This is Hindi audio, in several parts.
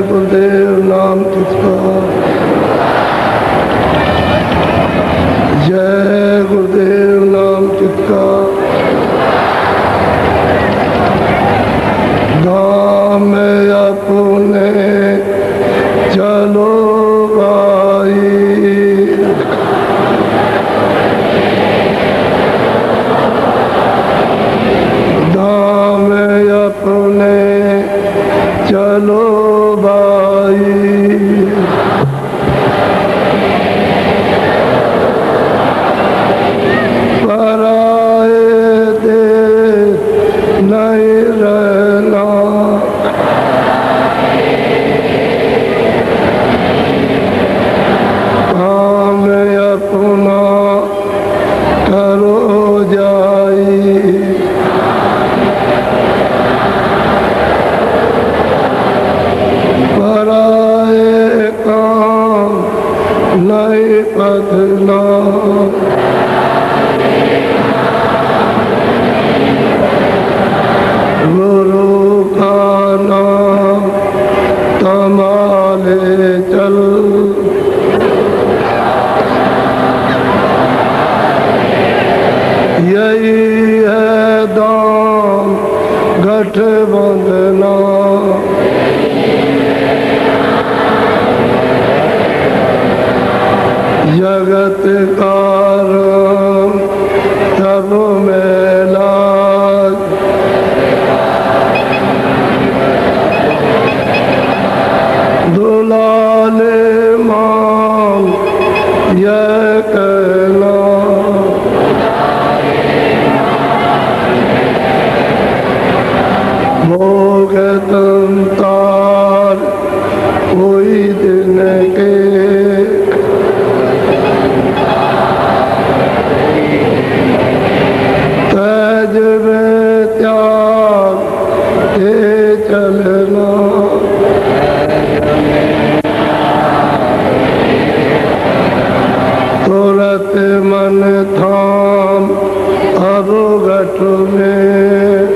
गुरुदेव नाम तिसका, जय गुरुदेव नाम तिसका। धाम में अपने चलो भाई, धाम में अपने चलो भाई। पराए देश नहीं रहना, काम अपना करो जाई। पराए काम नहीं पधना, गुरु का नाम तमाले चल। यही है दाम गठबंधना, जगत का राम तब में लाग। दुलाले मांग यह कहना, भोग संतार कोई दिन के, तज में त्याग के चलना। तुरत मन थाम अवगत में,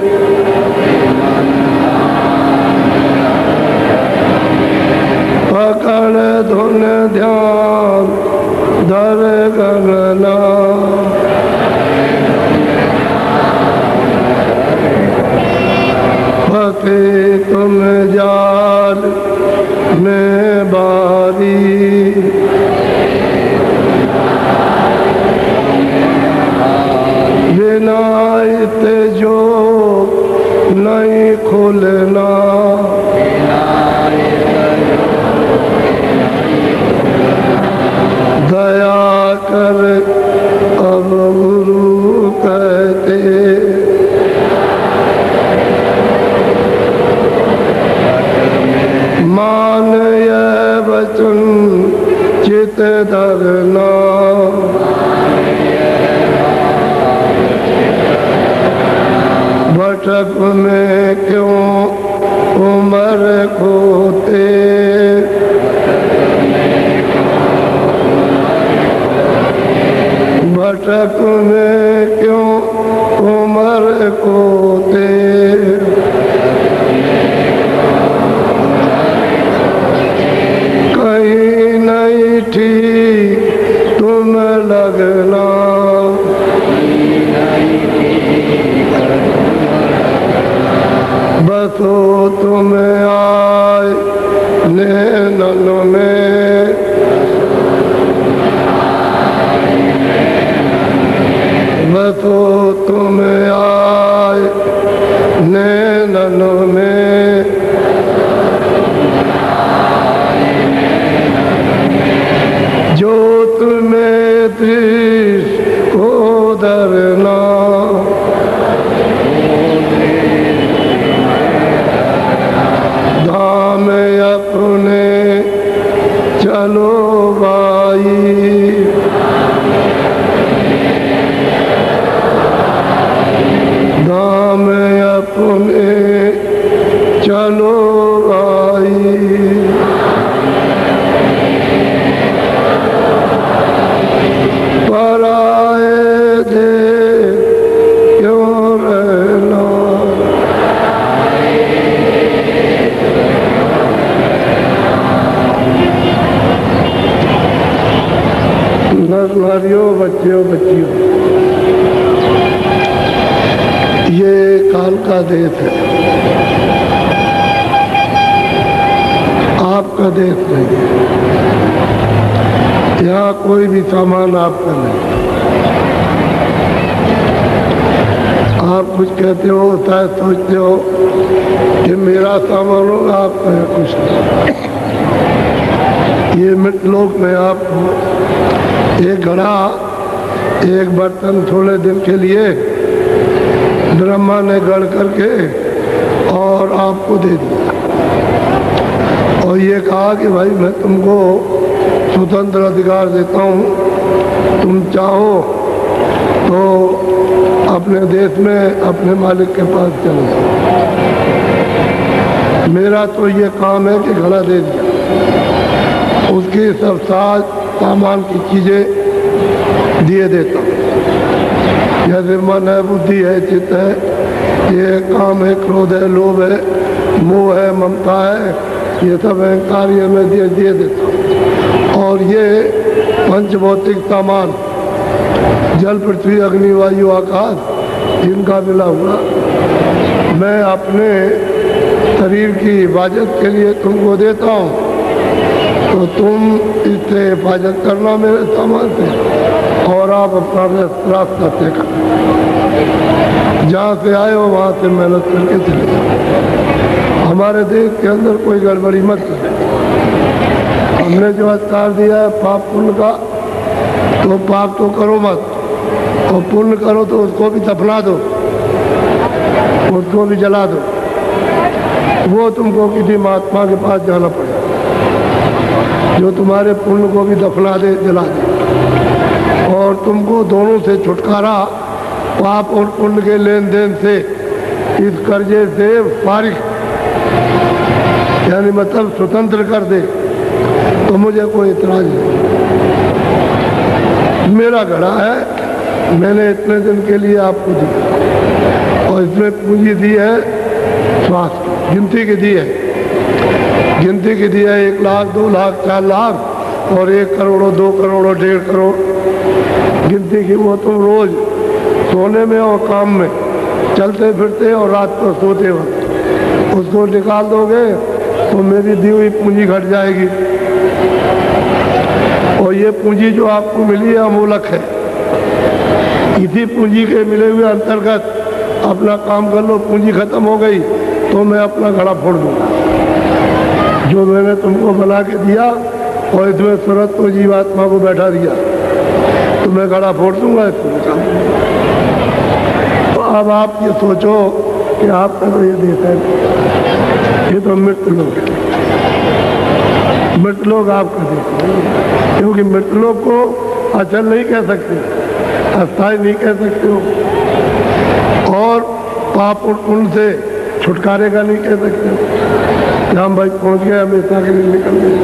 पकड़ धुन ध्यान धर गणना। फंसे तुम जाल में बारी, बिना इते जो नहीं खुलना। दया कर अब गुरु कहते, मान यह वचन चित धरना। भटक में क्यों उम्र खोते, भटक में क्यों उम्र खोते। कहीं नहीं ठीक तुम लगना, बसो तुम आए नैनन में, बसो तुम आए नैनन में। ज्योत में दृष्टि को धरना, धाम अपने चलो भाई। धाम अपने चलो भाई। पराए देश क्यों रहना, नारियों, बच्चियों, बच्चियों, ये काल का देश है, आपका देश नहीं है। यहाँ कोई भी सामान आपका नहीं। आप कुछ कहते हो, शायद सोचते हो कि मेरा सामान होगा, आपका है कुछ नहीं। ये मृतलोक में आपको एक घड़ा, एक बर्तन थोड़े दिन के लिए ब्रह्मा ने गढ़ करके और आपको दे दिया और ये कहा कि भाई मैं तुमको स्वतंत्र अधिकार देता हूँ, तुम चाहो तो अपने देश में अपने मालिक के पास चले जाओ। मेरा तो ये काम है कि घड़ा दे दिया, उसकी सब सामान की चीज़ें दिए देता हूँ। जैसे मन है, बुद्धि है, चित्त है, ये काम है, क्रोध है, लोभ है, मोह है, ममता है, ये सब अहंकार ये मैं दिए देता हूँ। और ये पंचभौतिक सामान, जल, पृथ्वी, अग्नि, वायु, आकाश, इनका मिला हुआ मैं अपने शरीर की हिफाजत के लिए तुमको देता हूँ। तो तुम इससे हिफाजत करना मेरे सामान से, और आप अपना रास्ता तय करना। जहाँ से आए हो वहाँ से मेहनत करके चले जाओ। हमारे देश के अंदर कोई गड़बड़ी मत करें। हमने जो अधिकार दिया है पाप पुण्य का, तो पाप तो करो मत, और पुण्य करो तो उसको भी दफना दो, उसको भी जला दो। वो तुमको किसी महात्मा के पास जाना पड़ेगा जो तुम्हारे पुण्य को भी दफना दे, जला दे, और तुमको दोनों से छुटकारा, पाप और पुण्य के लेन देन से, इस कर्जे से फारिग, यानी मतलब स्वतंत्र कर दे। तो मुझे कोई इतराज नहीं। मेरा घड़ा है, मैंने इतने दिन के लिए आपको दिया, और इसमें पूंजी दी है स्वास्थ्य, गिनती की दी है, गिनती की दी है 1 लाख, 2 लाख, 4 लाख और 1 करोड़, 2 करोड़, 1.5 करोड़ गिनती की। वो तुम रोज सोने में और काम में, चलते फिरते और रात को सोते वक्त उसको निकाल दोगे तो मेरी दी हुई पूंजी घट जाएगी। और ये पूंजी जो आपको मिली है अमूलक है। इसी पूंजी के मिले हुए अंतर्गत अपना काम कर लो। पूंजी खत्म हो गई तो मैं अपना घड़ा फोड़ दूंगा जो मैंने तुमको बना के दिया, और इसमें सूरत को जीवात्मा को बैठा दिया, तो मैं घड़ा फोड़ दूंगा, इसको निकाल दूंगा। तो अब आप ये सोचो कि आपका तो ये देश है, ये तो मृत लोग है, मृत लोग आपका देश है। क्योंकि मृत लोग को अचल नहीं कह सकते, अस्थायी नहीं कह सकते हो, और पाप और पुण्य से छुटकारे का नहीं कह सकते। हम भाई पहुंच गए, हमेशा के लिए निकल गए,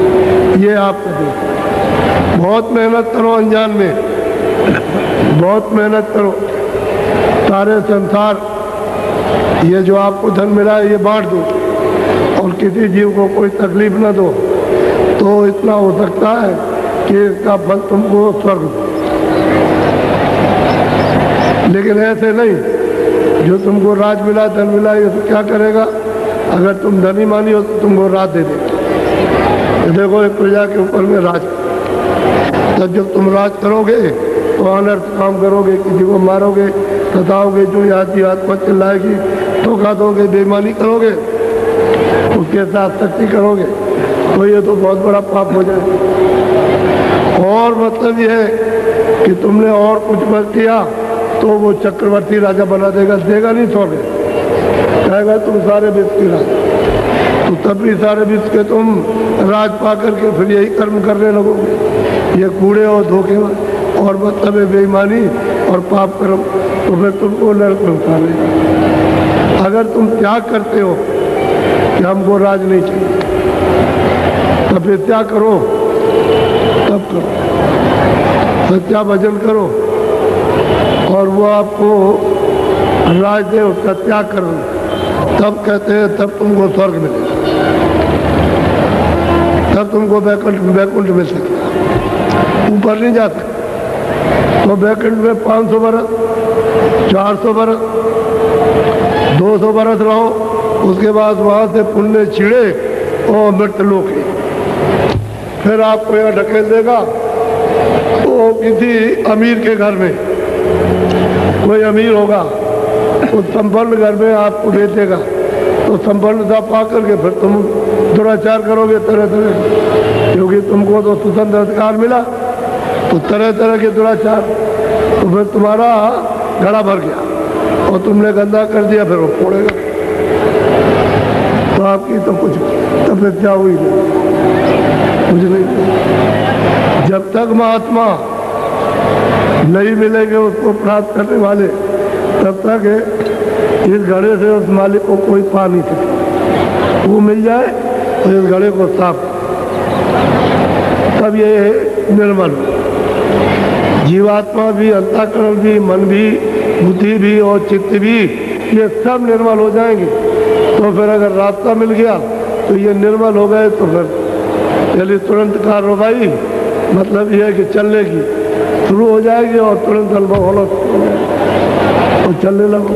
ये आपका देश। बहुत मेहनत करो अनजान में, बहुत मेहनत करो। सारे संसार ये जो आपको धन मिला है ये बांट दो, और किसी जीव को कोई तकलीफ ना दो, तो इतना हो सकता है कि इसका फल तुमको स्वर्ग दो। लेकिन ऐसे नहीं, जो तुमको राज मिला, धन मिला, ये तो क्या करेगा? अगर तुम धनी मानी हो तो तुमको राज दे देगा। देखो एक प्रजा के ऊपर में राज, तब जब तुम राज करोगे तो अनर्थ काम करोगे, किसी को मारोगे, सताओगे, जो याद आत्मा चिल्लाएगी, धोखा दोगे, बेईमानी करोगे, उसके साथ सख्ती करोगे, तो ये तो बहुत बड़ा पाप हो जाए। और मतलब ये है कि तुमने और कुछ मत किया तो वो चक्रवर्ती राजा बना देगा, देगा नहीं छोड़े, कहेगा तुम सारे विश्व के राजा। तो तब भी सारे विश्व के तुम राज पा करके फिर यही कर्म करने लगोगे, ये कूड़े और धोखे और मतलब बेईमानी और पाप कर्म, तो फिर तुमको नरक में उतारेगा। अगर तुम त्याग करते हो कि हमको राज नहीं चाहिए, तब फिर त्याग करो, तब करो, सच्चा भजन करो, और वो आपको राज दे, उसका त्याग करो, तब कहते हैं तब तुमको स्वर्ग मिलेगा, तब तुमको वैकुंठ मिल सकता, ऊपर नहीं जा सकता। तो बैकुंठ में 500 बरस, 400 बरस, 200 बरस रहो, उसके बाद वहाँ से पुण्य छिड़े और मृत्यलोक है। फिर आपको यहाँ ढकेल देगा तो किसी अमीर के घर में, कोई अमीर होगा तो संपन्न घर में आपको भेज देगा। तो संपन्नता पा करके फिर तुम दुराचार करोगे तरह तरह, क्योंकि तुमको तो स्वतंत्र अधिकार मिला, तो तरह तरह के दुराचार, तो फिर तुम्हारा घड़ा भर गया और तुमने गंदा कर दिया, फिर वो फोड़ेगा। तो आपकी तो कुछ तपस्या हुई नहीं, कुछ नहीं। जब तक महात्मा नहीं मिलेंगे उसको प्राप्त करने वाले, तब तक इस घड़े से उस मालिक को कोई पा नहीं सकता। वो मिल जाए तो इस घड़े को साफ, तब ये निर्मल। जीवात्मा भी, अंतःकरण भी, मन भी, बुद्धि भी और चित्त भी, ये सब निर्मल हो जाएंगे। तो फिर अगर रास्ता मिल गया तो ये निर्मल हो गए, तो फिर चलिए तुरंत कार्रवाई, मतलब ये है कि चलने की शुरू हो जाएगी और तुरंत अनुभव होना और चलने लगो।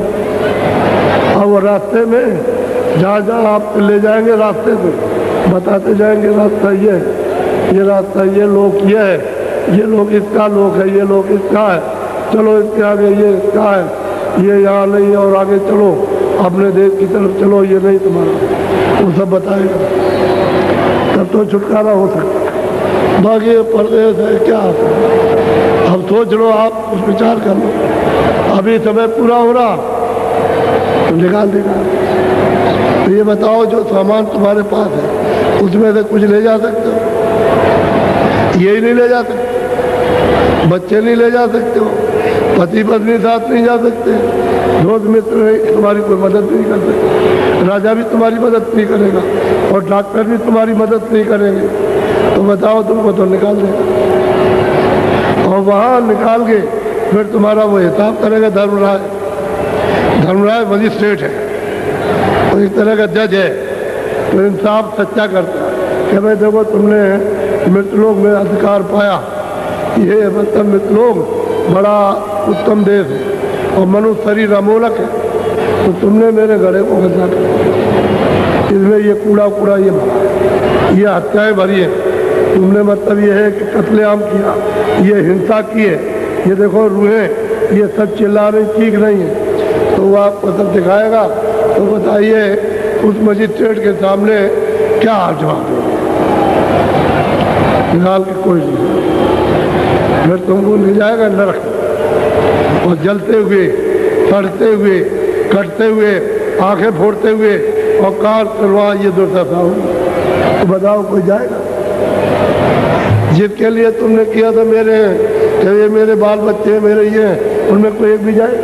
अब वो रास्ते में जहाँ जहाँ आप ले जाएंगे रास्ते पे बताते जाएंगे, रास्ता ये है, ये रास्ता, ये लोक ये है, ये लोग इसका लोक है, ये लोग इसका है, चलो इसके आगे ये इसका है, ये यहाँ नहीं है और आगे चलो, अपने देश की तरफ चलो, ये नहीं तुम्हारा, वो सब बताएगा। तब तो छुटकारा हो सकता। बाकी परदेश है क्या आता है, अब सोच लो, आप कुछ विचार कर लो। अभी समय पूरा हो रहा तो निकाल देगा। तो ये बताओ, जो सामान तुम्हारे पास है उसमें से कुछ ले जा सकते हो? यही नहीं ले जा सकते, बच्चे नहीं ले जा सकते हो, पति पत्नी साथ नहीं जा सकते, दोस्त मित्र तुम्हारी कोई मदद नहीं कर सकते, राजा भी तुम्हारी मदद नहीं करेगा और डॉक्टर भी तुम्हारी मदद नहीं करेंगे। तो बताओ, तुमको तो निकाल देगा। और वहाँ निकाल के फिर तुम्हारा वो हिसाब करेगा धर्मराज। धर्मराज मजिस्ट्रेट है, तो इस तरह का जज है, तो इंसाफ सच्चा करता है कि भाई देखो, तुमने मृतलोक में अधिकार पाया, ये मतलब मृतलोक बड़ा उत्तम देश है और मनुष्य शरीर अमोलक है, तो तुमने मेरे घड़े को गंदा कर, इसमें ये कूड़ा कूड़ा ये हत्याएं भरी है, तुमने मतलब ये है कि कत्लेआम किया, ये हिंसा की है, ये देखो रूहें ये सब चिल्ला रही, चीख रही है। तो वो आपको सब दिखाएगा। तो बताइए उस मजिस्ट्रेट के सामने क्या जवाब दो? निकाल के कोई नहीं, फिर तुमको ले जाएगा नरक और जलते हुए, सड़ते हुए, कटते हुए, आंखें फोड़ते हुए और कार करवा, ये दुर्दशा होगी। तो बताओ कोई जाएगा? जिसके लिए तुमने किया था मेरे, ये मेरे बाल बच्चे मेरे ये हैं, उनमें कोई एक भी जाए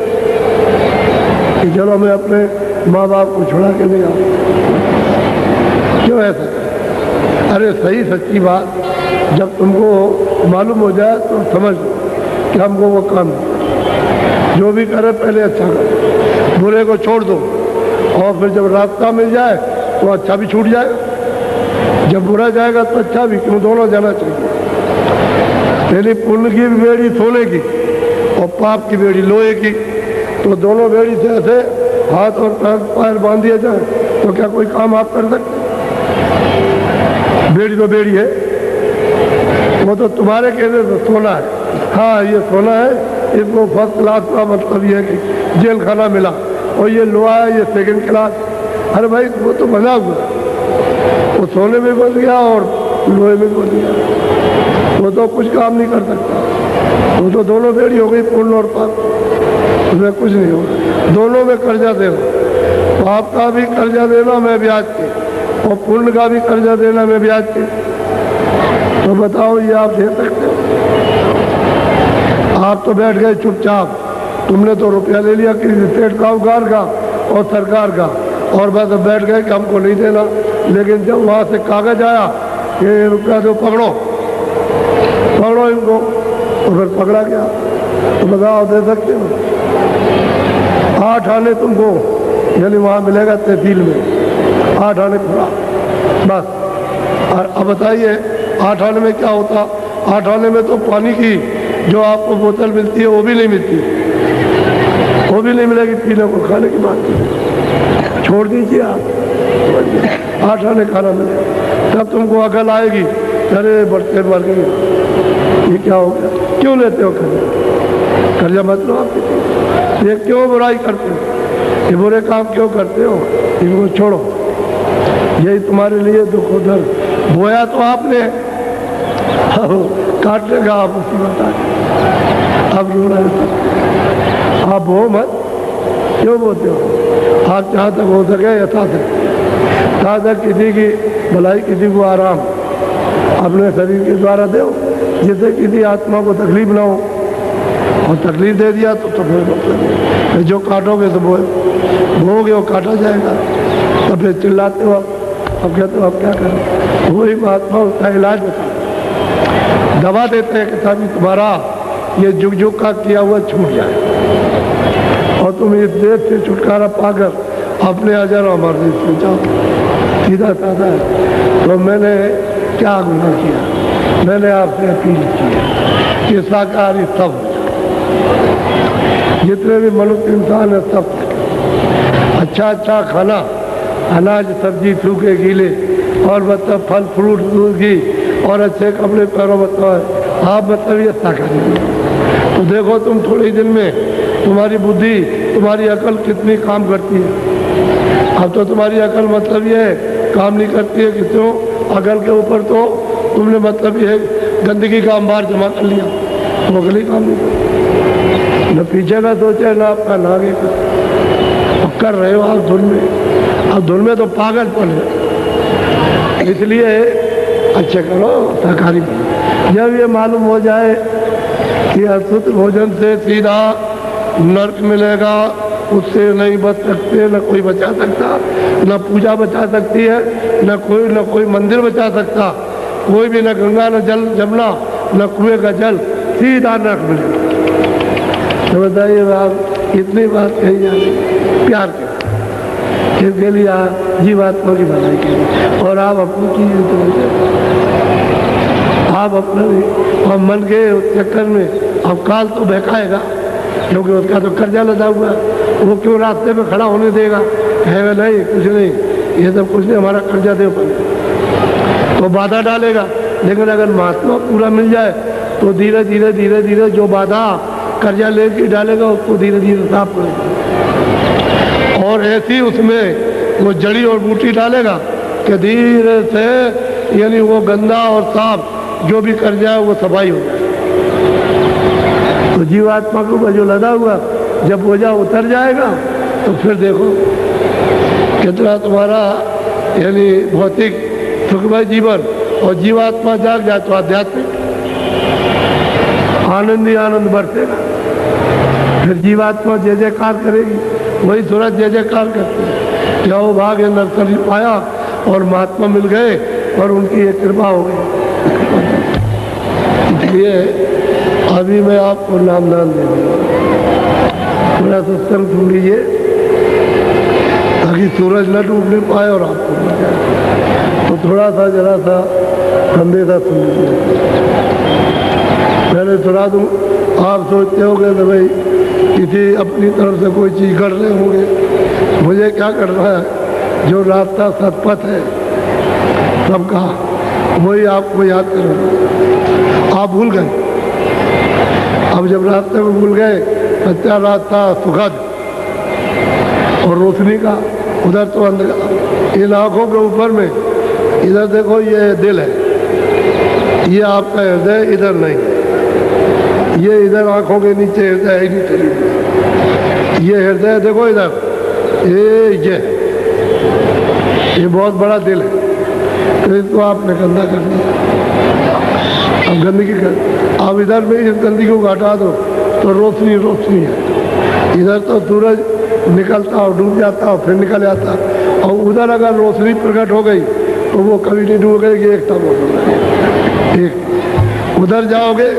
कि चलो मैं अपने माँ बाप को छुड़ा के ले आऊँ? क्यों ऐसा? अरे सही सच्ची बात जब तुमको मालूम हो जाए तो समझ लो कि हमको वो काम जो भी करे पहले अच्छा करे, बुरे को छोड़ दो, और फिर जब रास्ता मिल जाए तो अच्छा भी छूट जाएगा, जब बुरा जाएगा तो अच्छा भी, क्यों? दोनों जाना चाहिए। पहले पुण्य की बेड़ी सोने की और पाप की बेड़ी लोहे की, तो दोनों बेड़ी से ऐसे हाथ और पैर बांध दिए जाए तो क्या कोई काम आप कर सकते? बेड़ी तो बेड़ी है, वो तो तुम्हारे कहने से सोना है। हाँ ये सोना है, इसको फर्स्ट क्लास का मतलब ये है कि जेल खाना मिला, और ये लोहा है, ये सेकंड क्लास। अरे भाई वो तो बना हुआ, वो सोने में बन गया और लोहे में बन गया, वो तो कुछ काम नहीं कर सकता। वो तो दोनों बेड़ी हो गई, पुण्य और पाप, उसमें कुछ नहीं होगा। दोनों में कर्जा देना, पाप का भी कर्जा देना मैं ब्याज के, और पुण्य का भी कर्जा देना मैं ब्याज के। तो बताओ ये आप दे सकते हो? आप तो बैठ गए चुपचाप, तुमने तो रुपया ले लिया किसी स्टेट साहूकार का और सरकार का, और बस बैठ गए कि हमको नहीं देना। लेकिन जब वहाँ से कागज आया कि रुपया दो, पकड़ो पकड़ो इनको, तो फिर पकड़ा गया। तो बताओ दे सकते हो? 8 आने तुमको यानी वहाँ मिलेगा तहसील में, 8 आने पूरा बस। और अब बताइए 8 आने में क्या होता? 8 आने में तो पानी की जो आपको बोतल मिलती है वो भी नहीं मिलती, वो भी नहीं मिलेगी पीने को, खाने की बात नहीं। छोड़ दीजिए आप, 8 आने खाना मिले, तब तुमको अकल आएगी, अरे बढ़ते मर गई, ये क्या हो गया, क्यों लेते हो कर्जा, कर्जा मत लो आप, ये क्यों बुराई करते हो, ये बुरे काम क्यों करते हो, इनको छोड़ो, यही तुम्हारे लिए दुख उधर बोया तो आपने, काटने आप उसी बता, अब रो रहे हो, आप वो मत, क्यों बोलते हो, आप जहाँ तक हो सके यथा तक किसी की भलाई, किसी को आराम अपने शरीर के द्वारा दो, जिससे किसी आत्मा को तकलीफ ना हो, और तकलीफ दे दिया तो फिर जो काटोगे तो बोओगे वो काटा जाएगा, तो फिर चिल्लाते हो, अब कहते हो अब क्या करें, वही महात्मा उसका इलाज बता, दवा देते हैं कि ताकि तुम्हारा ये जुग जुग का किया हुआ छूट जाए और तुम इस देश से छुटकारा पाकर अपने अजर और मर्जी से जाओ। सीधा साधा है। तो मैंने क्या गुनाह किया, मैंने आपसे अपील की है कि शाकाहारी सब, जितने भी मनुष्य इंसान है सब अच्छा खाना, अनाज सब्जी सूखे गीले और मतलब फल फ्रूट दूध घी और अच्छे कपड़े पहनो, मतलब आप मतलब ये शाकाहारी। तो देखो तुम थोड़े ही दिन में तुम्हारी बुद्धि, तुम्हारी अकल कितनी काम करती है। अब तो तुम्हारी अकल मतलब ये काम नहीं करती है कि क्यों, अकल के ऊपर तो तुमने मतलब ये गंदगी का अंबार जमा कर लिया, तो अकल ही काम नहीं करती, न पीछे का सोचे न आपका न आगे का, कर रहे हो आप धुन में, अब धुन में तो पागलपन है। इसलिए अच्छे करो, शाकाहारी बनो। जब ये मालूम हो जाए कि अशुद्ध भोजन से सीधा नर्क मिलेगा, उससे नहीं बच सकते, न कोई बचा सकता, न पूजा बचा सकती है, न कोई मंदिर बचा सकता, कोई भी, न गंगा न जल जमुना न कुएं का जल, सीधा नर्क मिलेगा। तो बताइए आप, इतनी बात कही जा रही प्यार के, इसके लिए जीवात्मा की भलाई के लिए, और आप अपनी कीजिए तो आप अपना और मन के चक्कर में अब काल तो बहकाएगा, क्योंकि उसका तो कर्जा लदा हुआ है, वो क्यों रास्ते में खड़ा होने देगा, कहेगा नहीं कुछ नहीं, ये सब कुछ नहीं, हमारा कर्जा दे तो बाधा डालेगा। लेकिन अगर महात्मा पूरा मिल जाए तो धीरे धीरे धीरे धीरे जो बाधा कर्जा लेके डालेगा उसको धीरे धीरे साफ करेगा, और ऐसी उसमें वो जड़ी और बूटी डालेगा कि धीरे से, यानी वो गंदा और साफ जो भी कर्जा है वो सफाई हो जाए। तो जीवात्मा के ऊपर जो लदा हुआ जब बोझा उतर जाएगा तो फिर देखो कितना तुम्हारा यानी भौतिक सुखमय जीवन, और जीवात्मा जाग जाए तो आध्यात्मिक आनंद ही आनंद बरसेगा। फिर जीवात्मा जय जयकार करेगी, वही सूरज जय जयकार करती है, क्या वो भाग्य नर्सरी पाया और महात्मा मिल गए और उनकी एक कृपा हो गई। इसलिए अभी मैं आपको नामदान दे दूँगा, थोड़ा सत्संग सुन लीजिए ताकि सूरज न डूबने पाए और आपको मिल जाए। तो थोड़ा सा जरा सा संदेशा सुन लीजिए, पहले सुना दूँ। आप सोचते होंगे तो भाई किसी अपनी तरफ से कोई चीज़ कर रहे होंगे, मुझे क्या करना है, जो रास्ता सतपथ है सबका वही आपको याद करो। आप भूल गए, अब जब रास्ते में भूल गए, सच्चा रास्ता सुखद और रोशनी का, उधर तो अंधकार, इन आँखों के ऊपर में, इधर देखो ये दिल है, ये आपका हृदय इधर नहीं, ये इधर आँखों के नीचे हृदय है, नहीं, ये हृदय देखो इधर, ये बहुत बड़ा दिल है, तो इसको आपने गंदा कर दिया। अब गंदगी कर, अब इधर में इस गंदगी को हटा दो तो रोशनी रोशनी है, इधर तो सूरज निकलता और डूब जाता और फिर निकल जाता, और उधर अगर रोशनी प्रकट हो गई तो वो कभी नहीं डूब गई, एक तब हो एक उधर जाओगे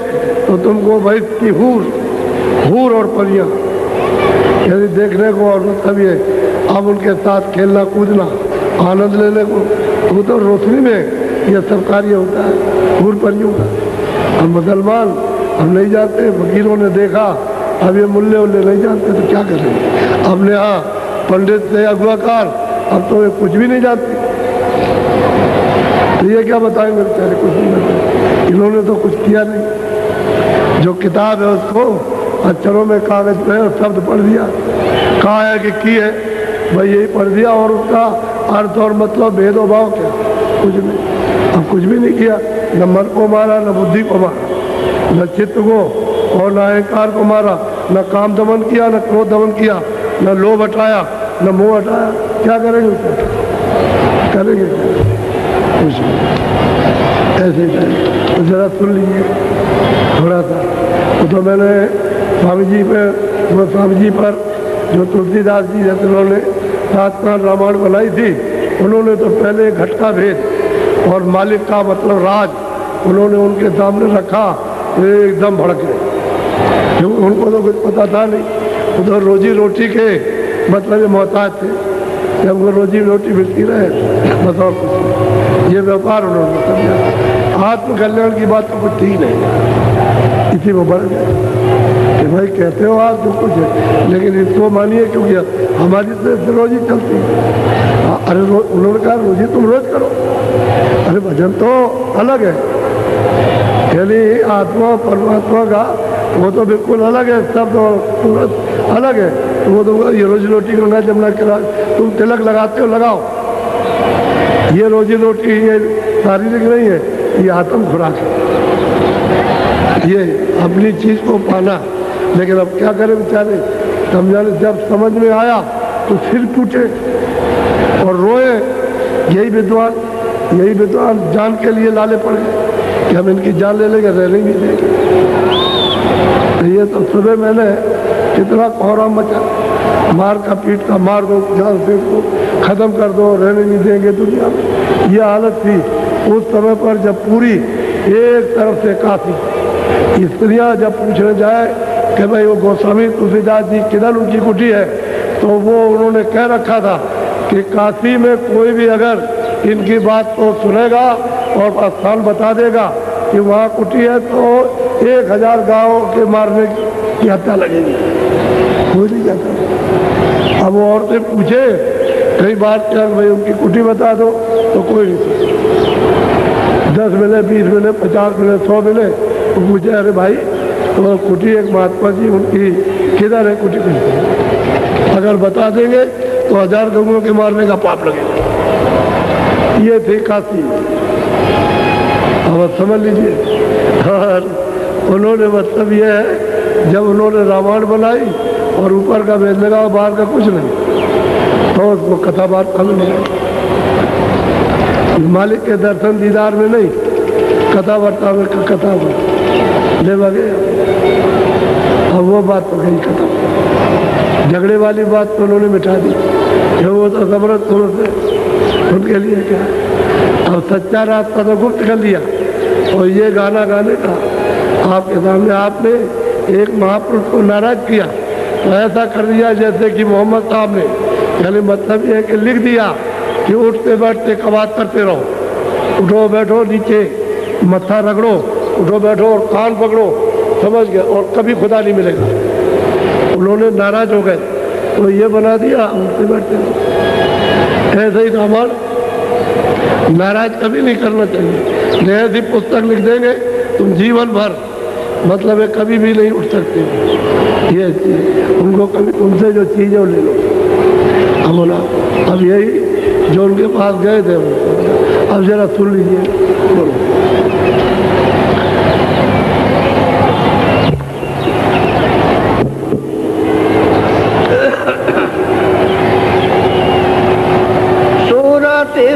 तो तुमको भाई की हूर और परियां यदि देखने को, और मतलब ये अब उनके साथ खेलना कूदना आनंद लेने को, वो तो रोशनी में ये सब कार्य होता है हूर परियों का। और मुसलमान हम नहीं जानते, फकीरों ने देखा, अब ये मुल्ले उल्ले नहीं जानते तो क्या करेंगे। हमने यहाँ पंडित से अगुआकार, अब तो ये कुछ भी नहीं जानते, तो ये क्या बताएंगे बेचारे, कुछ नहीं बताए। इन्होंने तो कुछ किया नहीं, जो किताब है उसको अक्षरों में कागज पे शब्द पढ़ दिया, कहा है कि की है भाई यही पढ़ दिया, और उसका अर्थ और मतलब भेदभाव क्या, कुछ नहीं। अब कुछ भी नहीं किया, न मन को मारा, न बुद्धि को मारा, न चित्त को और न अहंकार को मारा, न काम दमन किया, न क्रोध दमन किया, न लोभ हटाया, न मोह हटाया। क्या करेंगे उसको, करेंगे कुछ नहीं, ऐसे ही करेंगे। तो जरा सुन लीजिए थोड़ा सा। तो मैंने स्वामी जी पर जो तुलसीदास जी जैसे उन्होंने 7 कांड रामायण बनाई थी, उन्होंने तो पहले घटका भेद और मालिक का मतलब राज उन्होंने उनके सामने रखा, एकदम भड़क गए, क्योंकि उनको तो कुछ पता था नहीं। वो तो रोजी रोटी के मतलब मोहताज थे, जब उनको रोजी रोटी मिलती रहे बस, और कुछ नहीं। ये व्यापार उन्होंने समझा, आत्मकल्याण की बात तो कुछ थी नहीं, इसी में बढ़ गए कि भाई कहते हो आप जो कुछ है, लेकिन इसको मानिए क्योंकि हमारी तो रोजी चलती है। अरे उन्होंने कहा रोजी तुम रोज करो, अरे भजन तो अलग है, यानी आत्मा परमात्मा का वो तो बिल्कुल अलग है, सब तो अलग है। तो वो तो ये रोजी रोटी करना जमना करा, तुम तिलक लगाते हो लगाओ, ये रोजी रोटी ये शारीरिक नहीं है, ये आत्म खुराक है, ये अपनी चीज को पाना। लेकिन अब क्या करें बेचारे, समझाने जब समझ में आया तो फिर टूटे और रोए। यही विद्वान जान के लिए लाले पड़ गए कि हम इनकी जान ले लेंगे, रहने भी देंगे। तो ये तो सुबह मैंने कितना कोहराम मचा, मार का पीट का मार दो, जान से को खत्म कर दो, रहने नहीं देंगे दुनिया में। ये हालत थी उस समय पर, जब पूरी एक तरफ से काफी स्त्रियां जब पूछने जाए कि भाई वो गोस्वामी तुलसीदास जी किधर उनकी कुटी है, तो वो उन्होंने कह रखा था कि काशी में कोई भी अगर इनकी बात को सुनेगा और स्थान बता देगा कि वहाँ कुटी है, तो 1000 गाँव के मारने की हत्या लगेगी, कोई नहीं जाता। अब वो औरतें पूछे कई बार क्या भाई उनकी कुटी बता दो, तो कोई नहीं, 10 मिले, 20 मिले, 50 मिले, 100 मिले, तो पूछे अरे भाई तो कुटी एक महात्मा जी उनकी किधर है कुटी, अगर बता देंगे तो 1000 गंगों के मारने का पाप लगेगा। ये थी काशी, अब समझ लीजिए। और उन्होंने मतलब ये है, जब उन्होंने रामायण बनाई और ऊपर का वेद लगा, बाहर का कुछ नहीं, तो उसको कथा बात कम नहीं, मालिक के दर्शन दीदार में नहीं, कथा वार्ता में कथा ले बगे। अब वो बात तो गई खत्म, झगड़े वाली बात तो उन्होंने मिटा दी, जो वो तो जबरदस्त से उनके लिए क्या। अब सच्चा रास्ता तो गुप्त कर लिया, और ये गाना गाने का आपके सामने आपने एक महापुरुष को नाराज किया, तो ऐसा कर दिया जैसे कि मोहम्मद साहब ने, यानी मतलब ये है कि लिख दिया कि उठते बैठते कवात करते रहो, उठो बैठो नीचे मत्था रगड़ो, उठो बैठो और कान पकड़ो, समझ गए, और कभी खुदा नहीं मिलेगा। उन्होंने नाराज हो गए तो ये बना दिया उठते बैठते रहो। ऐसे ही रामायण नाराज कभी नहीं करना चाहिए। ऐसी पुस्तक लिख देंगे तुम जीवन भर मतलब है कभी भी नहीं उठ सकते। ये उनको कभी उनसे जो चीज़ है वो ले लो। अब बोला अब यही जो उनके पास गए थे, अब जरा सुन लीजिए, बोलो।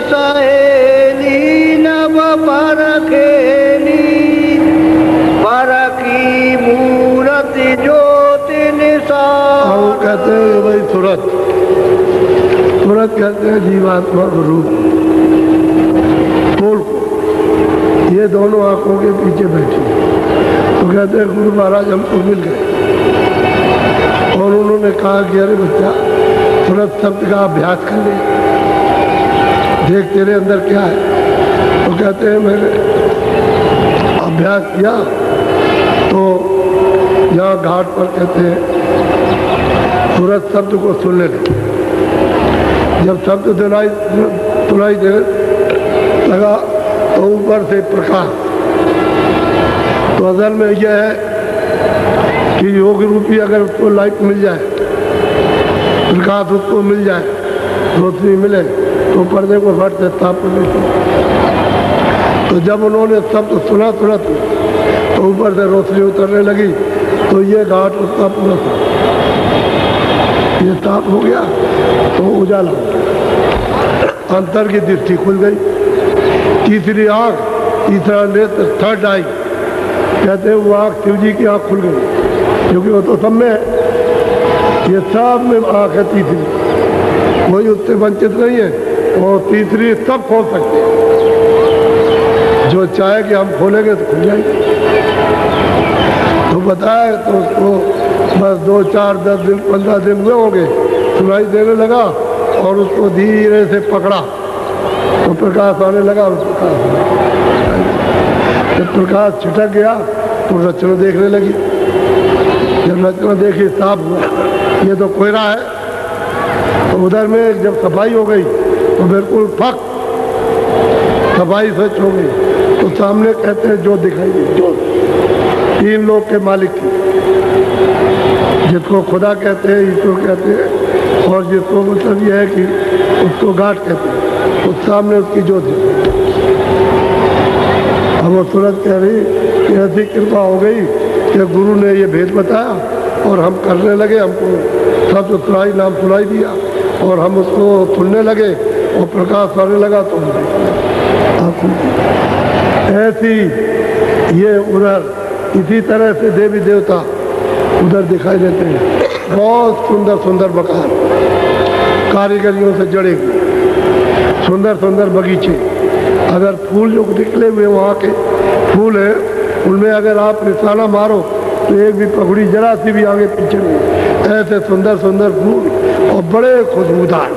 सहेली नव परखेली परखी मूर्ति ज्योति निशान। कहते हैं भाई तुरंत कहते हैं जीवात्मा रूप बोल को, ये दोनों आंखों के पीछे बैठी। तो कहते हैं गुरु महाराज हमको मिल गए और उन्होंने कहा कि अरे बच्चा तुरंत शब्द का अभ्यास कर ले, देख तेरे अंदर क्या है। तो कहते हैं मैंने अभ्यास किया तो यहाँ घाट पर कहते हैं सूरज शब्द को सुनने लगे। जब शब्द सुनाई दे लगा तो ऊपर से प्रकाश। तो असल में यह है कि योग रूपी अगर उसको लाइट मिल जाए, प्रकाश उसको मिल जाए, रोशनी मिले तो पर्दे को फट से ताप नहीं। तो जब उन्होंने शब्द सुना तुरंत तो ऊपर से रोशनी उतरने लगी। तो ये घाट उसका पूरा था, ये ताप हो गया तो उजाला हो गया, अंतर की दृष्टि खुल गई। तीसरी आँख, तीसरा नेत्र, थर्ड आई कहते हैं वो आँख शिव जी की आँख खुल गई, क्योंकि वो तो सब में है, ये सब में आँख है तीसरी, कोई उससे वंचित नहीं है। और तीसरी सब खोल सकते हैं, जो चाहे कि हम खोलेंगे तो खुल जाएंगे। तो बताए तो उसको बस 2, 4, 10 दिन 15 दिन हुए होंगे, सुनाई देने लगा और उसको धीरे से पकड़ा तो प्रकाश आने लगा। जब प्रकाश छिटक गया तो रचना देखने लगी। जब रचना देखी साफ हुआ ये तो कोयला है। तो उधर में जब सफाई हो गई तो बिल्कुल फक सफाई स्वच्छ हो गई। तो सामने कहते हैं जो दिखाई दी, जो 3 लोग के मालिक की, जिसको खुदा कहते हैं, ईश्वर कहते हैं, और जिसको मतलब यह है कि उसको गाठ कहते हैं, उस सामने उसकी ज्योत है। अब वो सूरज कह रही कि ऐसी कृपा हो गई कि गुरु ने ये भेद बताया और हम करने लगे, हमको सब सुनाई नाम सुनाई दिया और हम उसको सुनने लगे और प्रकाश आने लगा। तो ऐसी ये उधर इसी तरह से देवी देवता उधर दिखाई देते हैं। बहुत सुंदर सुंदर मकान, कारीगरियों से जड़े हुए, सुंदर सुंदर बगीचे। अगर फूल जो निकले हुए वहाँ के फूल हैं, उनमें अगर आप निशाना मारो तो एक भी पगड़ी जरा सी भी आगे पीछे नहीं। ऐसे सुंदर सुंदर फूल और बड़े खुशबूदार।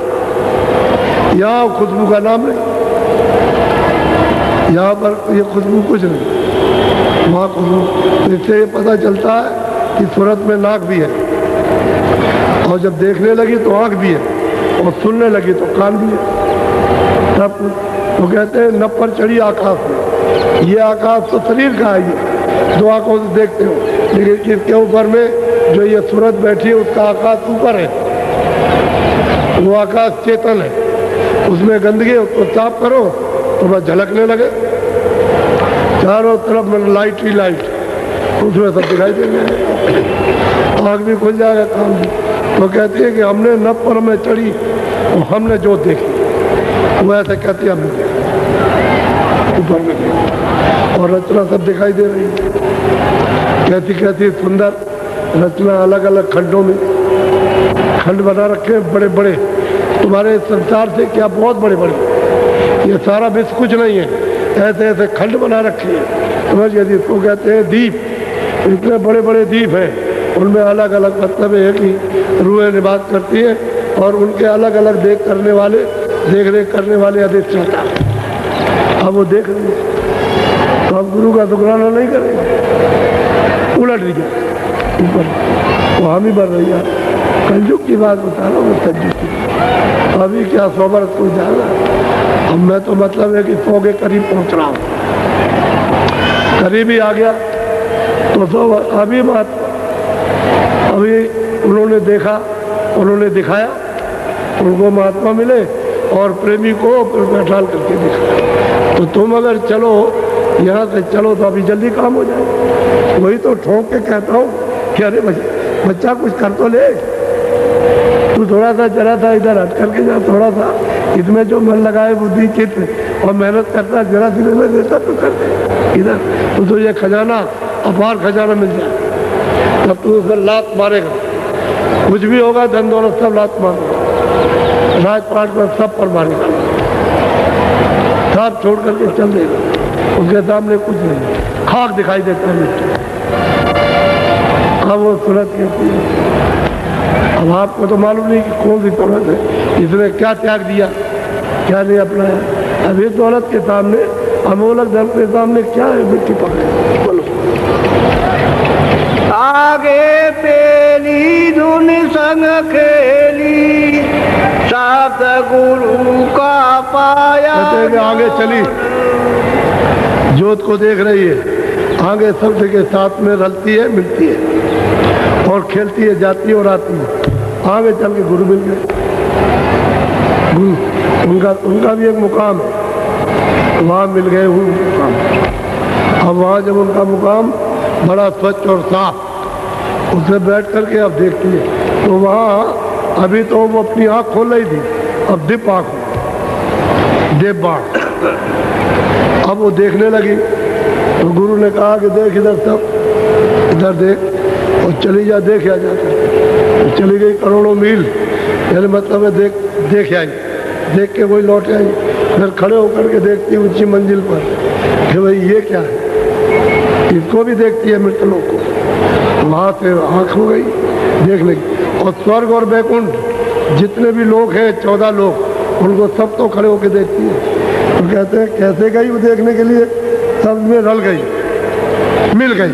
यहाँ खुशबू का नाम नहीं, यहाँ पर ये खुशबू कुछ नहीं, वहाँ खुशबू। इससे ये पता चलता है कि सूरत में नाक भी है, और जब देखने लगी तो आँख भी है, और सुनने लगी तो कान भी है। तब तो कहते हैं नभ पर चढ़ी आकाश में। ये आकाश तो शरीर का है, ये 2 आंखों से देखते हो, लेकिन इसके ऊपर में जो ये सूरत बैठी है उसका आकाश ऊपर है, वो आकाश चेतन है। उसमें गंदगी, उसको साफ करो तो बस झलकने लगे चारों तरफ में लाइट ही लाइट, उसमें सब दिखाई देंगे, आँख भी खुल जाएगा, काम भी। तो कहती है कि हमने नभ पर में चढ़ी और हमने जो देखी, वो ऐसे कहती है हमने ऊपर में, और रचना सब दिखाई दे रही है। कहती कहती सुंदर रचना, अलग अलग खंडों में खंड बना रखे बड़े बड़े, तुम्हारे संसार से क्या बहुत बड़े बड़े, ये सारा विश्व कुछ नहीं है, ऐसे ऐसे खंड बना रखे हैं। समझ गए? इसको कहते हैं दीप। इतने बड़े बड़े दीप हैं, उनमें अलग अलग मतलब है कि रूहें निवास करती हैं, और उनके अलग अलग देख रेख करने वाले अधिष्ठाता। अब वो देख रहे हैं तो अब गुरु का शुक्राना नहीं करेंगे, उलट रही है ऊपर, वो हम ही बढ़ रही है। कलयुग की बात बता रहा हूँ, कलयुग की। अभी क्या 100 बरस कोई जाएगा, अब मैं तो मतलब है कि 100 के करीब पहुँच रहा हूँ, करीब ही आ गया तो 100 अभी बात। अभी उन्होंने देखा, उन्होंने दिखाया, उनको महात्मा मिले और प्रेमी को बैठाल करके दिखा। तो तुम अगर चलो यहाँ से चलो तो अभी जल्दी काम हो जाए। वही तो ठोक के कहता हूँ कि अरे बच्चा कुछ कर तो ले, तू थोड़ा सा चला था इधर हट करके जा, थोड़ा सा इसमें जो मन लगाए बुद्धि चित्त और मेहनत करता, जरा सी में देता तो कर इधर, तो तुझे खजाना, अपार खजाना मिल जाए, तब तू उसमें लात मारेगा, कुछ भी होगा धन दौलत सब लात मारेगा, राजपाट पर सब पर मारेगा, सब छोड़ करके चल देगा, उसके सामने कुछ नहीं, खाक दिखाई देता है। अब वो सूरत कहती है, अब आपको तो मालूम नहीं कि कौन सी दौलत है, इसने क्या त्याग दिया, क्या नहीं अपनाया। अब इस दौलत के सामने, अमोलक धन के सामने क्या है, मिट्टी पकड़े, बोलो आगे पेली धुन संग खेली शब्द गुरु का पाया। कहते हैं कि आगे चली, ज्योत को देख रही है, आगे शब्द के साथ में रलती है, मिलती है और खेलती है, जाती है और आती है। आगे चल के गुरु मिल गए। गुरु उनका भी एक मुकाम है, वहाँ मिल गए वो मुकाम। अब वहाँ जब उनका मुकाम बड़ा स्वच्छ और साफ, उसे बैठ करके अब देखती है तो वहाँ अभी तो वो अपनी आँख खोल रही थी, अब दीप आँख, देव बाण। अब वो देखने लगी तो गुरु ने कहा कि देख इधर, सब इधर देख और चली जा, देख आ जाकर। तो चली गई करोड़ों मील, यानी मतलब है देख आई, देख के वही लौट आई। फिर खड़े होकर के देखती ऊंची मंजिल पर कि भाई ये क्या है, इसको भी देखती है मृत लोग को। वहाँ से आँख हो गई, देख लगी। और स्वर्ग और बैकुंठ जितने भी लोग हैं, 14 लोग, उनको सब तो खड़े होकर देखती है। तो कहते हैं कैसे गई वो देखने के लिए, शब्द में रल गई, मिल गई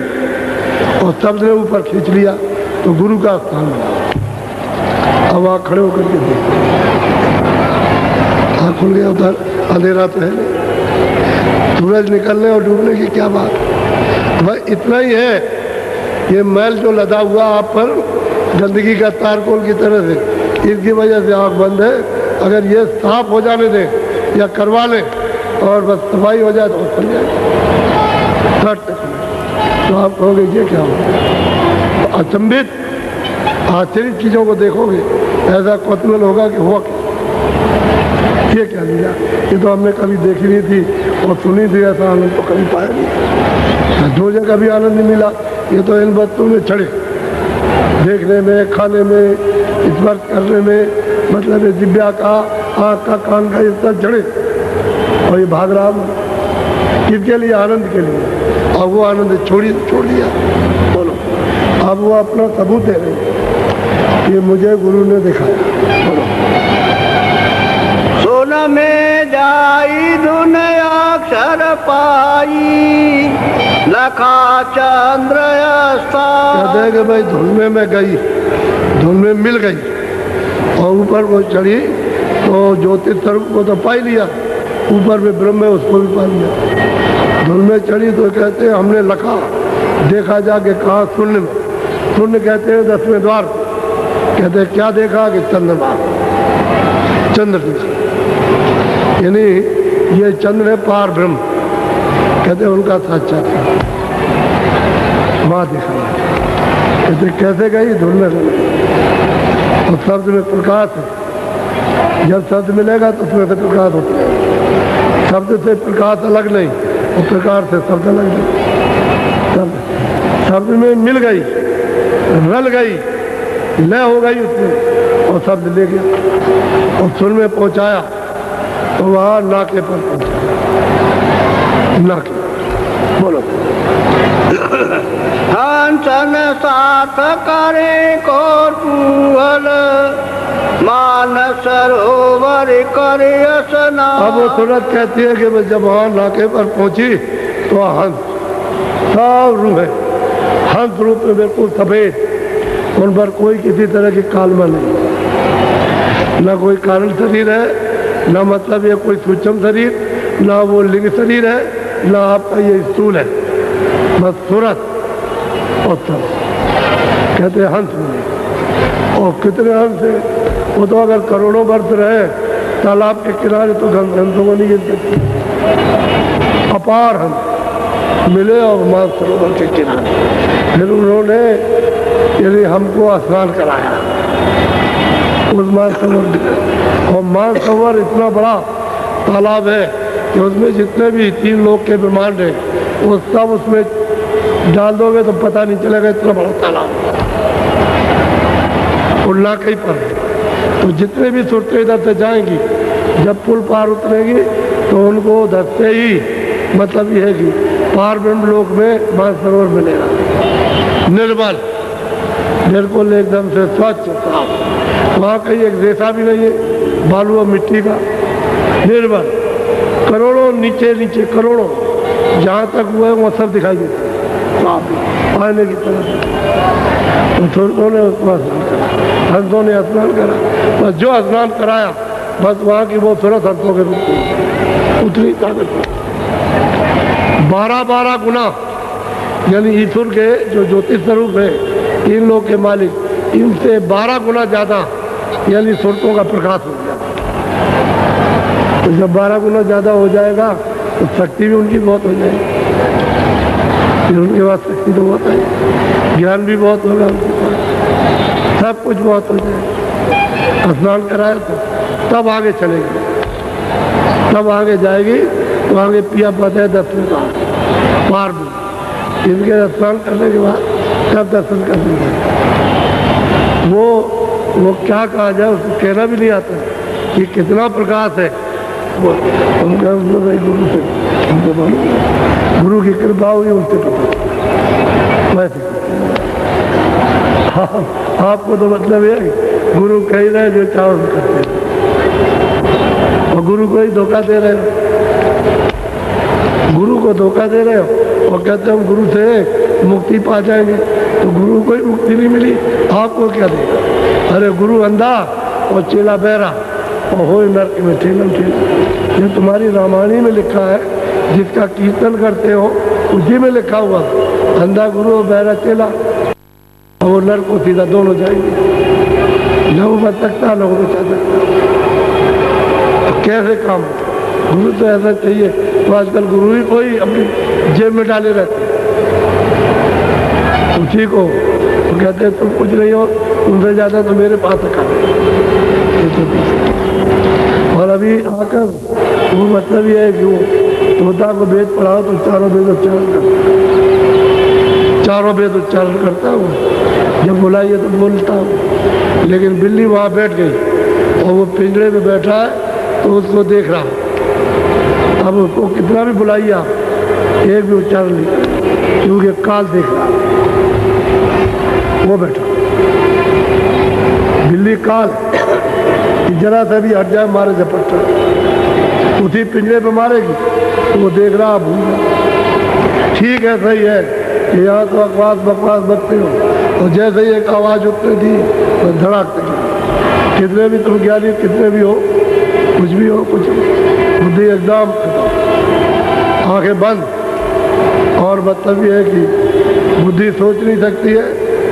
और शब्द ने ऊपर खींच लिया तो गुरु का स्थान मिला। अब वहाँ खड़े होकर के देखते, आँख खुल गया, उधर अंधेरा तो है नहीं, सूरज निकलने और डूबने की क्या बात। भाई इतना ही है, ये मैल जो लदा हुआ आप पर गंदगी का तारकोल की तरह से, इसकी वजह से आँख बंद है। अगर ये साफ हो जाने दें या करवा लें और बस सफाई हो जाए तो खुल जाए। तो आप कहोगे ये क्या हो, अचंभित आश्चर्य चीज़ों को देखोगे, ऐसा कौतूहल होगा कि हुआ ये क्या लिया, ये तो हमने कभी देखी नहीं थी और सुनी थी, ऐसा आनंद तो कभी पाया नहीं। दो जगह भी आनंद नहीं मिला। ये तो इन बच्चों में चढ़े, देखने में, खाने में, स्पर्श करने में, मतलब दिव्या का, आँख का, कान का, इस तरह चढ़े और ये भाग रहा किसके लिए, आनंद के लिए। और वो आनंद छोड़ दिया। बोलो, अब वो अपना सबूत दे रहे, ये मुझे गुरु ने दिखाया। बोलो, सुन में जाई धुन अक्षर पाई लखा चंद्र कहते हैं कि भाई धुन में मैं गई, धुन में मिल गई और ऊपर वो चढ़ी तो ज्योतिष स्वरूप को तो पा लिया, ऊपर में ब्रह्म है उसको भी पा लिया। धुन में चढ़ी तो कहते हैं हमने लखा देखा जाके, कहा शून्य में, शून्य कहते हैं 10वें द्वार। कहते हैं क्या देखा कि चंद्रमा, चंद्र दिखा, यानी ये चंद्र है पार ब्रह्म, कहते हैं उनका साक्षात्कार वहाँ दिखा। कहते कैसे गई, धुन में गई और शब्द में प्रकाश है। जब शब्द मिलेगा तो उसमें से प्रकाश होता है। शब्द से प्रकाश अलग नहीं और प्रकाश से शब्द अलग नहीं। शब्द में मिल गई, रल गई, लय हो गई उसमें और शब्द ले गया और सुन में पहुंचाया तो वहाँ नाके पर पहुंचा। नाके बोलो, हंसन साथ करे कौतूहल मान सरोवर करे स्नान। अब वो सूरत कहती है कि जब वहाँ नाके पर पहुंची तो हंस, सब रूप है, हंस रूप में बिल्कुल सफेद, उन पर कोई किसी तरह की कालमा नहीं, न कोई कारण शरीर है, न मतलब ये कोई सूक्ष्म शरीर, ना वो लिंग शरीर है, ना आपका ये स्थूल है, बस सूरत और सब। कहते हैं हंस मिले। और कितने हंस है, वो तो अगर करोड़ों वर्ष रहे तालाब के किनारे तो हंसों को नहीं गिन सकते। अपार हंस मिले और मानसरोवर के किनारे। फिर उन्होंने यदि हमको स्नान कराया उस मानसरोवर। और मानसरोवर इतना बड़ा तालाब है कि उसमें जितने भी 3 लोग के ब्रह्मांड है वो सब उसमें डाल दोगे तो पता नहीं चलेगा, इतना बड़ा तालाब और नाकई पर। तो जितने भी सुरतें इधर से जाएंगी, जब पुल पार उतरेगी तो उनको उधर से ही मतलब ये है कि पार ब्रह्म लोक में मानसरोवर मिलेगा, निर्मल, बिल्कुल एकदम से स्वच्छ साफ। वहाँ कहीं एक रेसा भी नहीं है, बालू और मिट्टी का, निर्मल, करोड़ों नीचे नीचे करोड़ों, जहाँ तक हुआ है वहाँ सब दिखाई देता है। आईने की तरह तो सुरतों ने उसको स्नान करा, हंसों ने स्नान करा, बस जो स्नान कराया बस वहाँ की वो सूरत हंसों के रूप में उतनी ताकत 12 गुना, यानी ईश्वर के जो ज्योतिष स्वरूप है इन लोग के मालिक इनसे 12 गुना ज़्यादा यानी सुरतों का प्रकाश हो गया। तो जब 12 गुना ज़्यादा हो जाएगा तो शक्ति भी उनकी बहुत हो जाएगी, फिर उनके पास शक्ति तो बहुत है, ज्ञान भी बहुत होगा उनके पास, सब कुछ बहुत हो जाएगा। स्नान कराया तो तब आगे चलेगी, तब आगे जाएगी तो आगे पिया पता है दर्शन का पार भी, इनके स्नान करने के बाद तब दर्शन करने का वो क्या कहा जाए उसको कहना भी नहीं आता कि कितना प्रकाश है वो उनका भाई गुरु से उनको मालूम, गुरु की कृपा हुई उनसे पता वैसे। आपको तो मतलब ये गुरु कह रहे जो चाहो करते हैं और गुरु को ही धोखा दे रहे हो, गुरु को धोखा दे रहे हो और कहते हम गुरु से मुक्ति पा जाएंगे, तो गुरु को ही मुक्ति नहीं मिली, आपको क्या देगा? अरे गुरु अंधा और चेला बहरा और हो नरक में ठेलम ठेल। ये तुम्हारी रामायणी में लिखा है, जिसका कीर्तन करते हो उसी में लिखा हुआ अंधा गुरु और बहरा चेला और वो नरक को सीधा दोनों जाएंगे, न वो बच सकता न वो बचा सकता। तो कैसे काम? गुरु तो ऐसा चाहिए, तो आजकल गुरु ही कोई अपनी जेब में डाले रहते उसी को तो कहते तुम कुछ नहीं हो, तुमसे ज़्यादा तो मेरे पास रखा। और अभी आकर वो मतलब ये है कि वो तोता को वेद पढ़ाओ तो चारों वेद उच्चारण करता, चारों वेद उच्चारण करता हूँ, जब बुलाइए तो बोलता हूँ। लेकिन बिल्ली वहाँ बैठ गई और वो पिंजरे में बैठा है तो उसको देख रहा, अब उसको कितना भी बुलाइए आप एक भी उच्चारण नहीं, क्योंकि काल देख रहा वो बैठा। बिल्ली काल जरा सा भी हट जाए मारे झपट्टा, उसी पिंजरे पे मारेगी तो वो देख रहा भूल रहा। ठीक है, सही है कि यहाँ तो बकवास बकते हो और जैसे ही एक आवाज़ उठती थी तो धड़ाकते थी। कितने भी तुम ज्ञानी कितने भी हो, कुछ भी हो, कुछ बुद्धि एकदम आंखें बंद। और मतलब ये है कि बुद्धि सोच नहीं सकती है,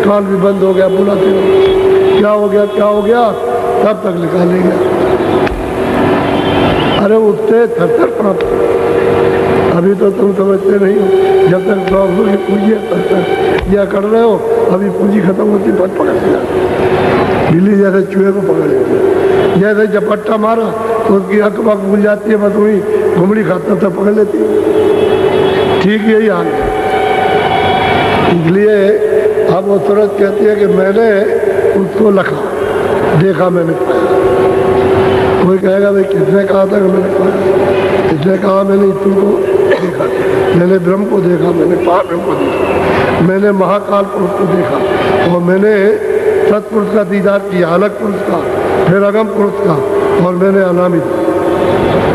कान भी बंद हो गया, बुलाते हो क्या हो गया क्या हो गया, तब तक निकालेंगे। अरे उससे थर प्राप्त, अभी तो तुम समझते नहीं हो, जब तक प्रभु की पूंजी तब तक यह कर रहे हो, अभी पूंजी खत्म होती फट पकड़ लिया। बिल्ली जैसे चूहे को पकड़ लेती है, जैसे झपट्टा मारा तो उसकी अक बक भूल जाती है, बस वही घुमड़ी खाता तो पकड़ लेती है। ठीक यही हाल है। इसलिए अब वो सूरत कहती है कि मैंने उसको लखा, देखा, मैंने पाया। कोई कहेगा भाई किसने कहा था कि मैंने पाया? इसने कहा मैंने ईश्वर को देखा, मैंने ब्रह्म को देखा, मैंने ब्रह्म को देखा, मैंने महाकाल पुरुष को देखा और मैंने सतपुरुष का दीदार किया, अलग पुरुष का, फिर अगम पुरुष का, और मैंने अनामित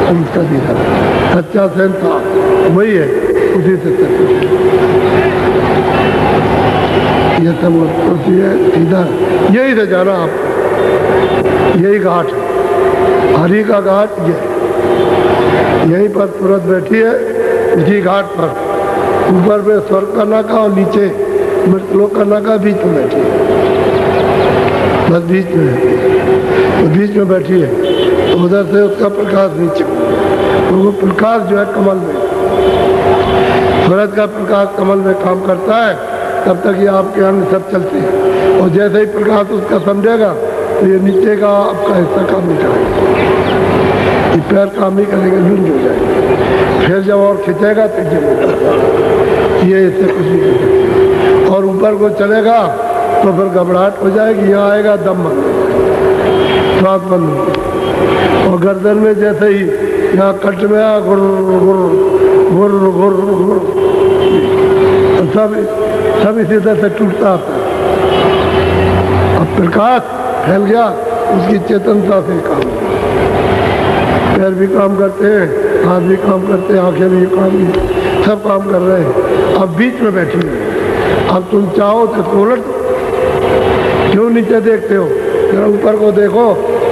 पुरुष का दीदार। सच्चा सैन था वही है, उसी से ये सब है सीधा, यही से जाना आप, यही घाट है, हरि का घाट ये, यहीं पर सूरत बैठी है, इसी घाट पर। ऊपर में स्वर्ग का नाका और नीचे मृतलोक का नाका, बीच में बैठी है, बस बीच में, तो बीच में बैठी है, तो उधर से उसका प्रकाश नीचे, तो वो प्रकाश जो है कमल में, सूरज का प्रकाश कमल में काम करता है, तब तक ये आपके अंग सब चलते हैं। और जैसे ही प्रकाश उसका समझेगा तो ये नीचे का आपका हिस्सा काम नहीं करेगा, ये पैर काम नहीं करेगा, लुंज हो जाएगा। फिर जब और खिंचेगा तो ये इससे कुछ नहीं करेगा। और ऊपर को चलेगा तो फिर घबराहट हो जाएगी, यहाँ आएगा दम बंद हो जाएगा, श्वास बंद हो जाएगा। और गर्दन में जैसे ही यहाँ कट में आ गुर गुर गुर गुर गुर, सब इसी तरह से टूटता आता है। अब प्रकाश फैल गया, उसकी चेतनता से काम, पैर भी काम करते हैं, हाथ भी काम करते हैं, आंखें भी काम, सब काम कर रहे हैं, अब बीच में बैठी है। अब तुम चाहो तो उलट, क्यों नीचे देखते हो? जरा ऊपर को देखो,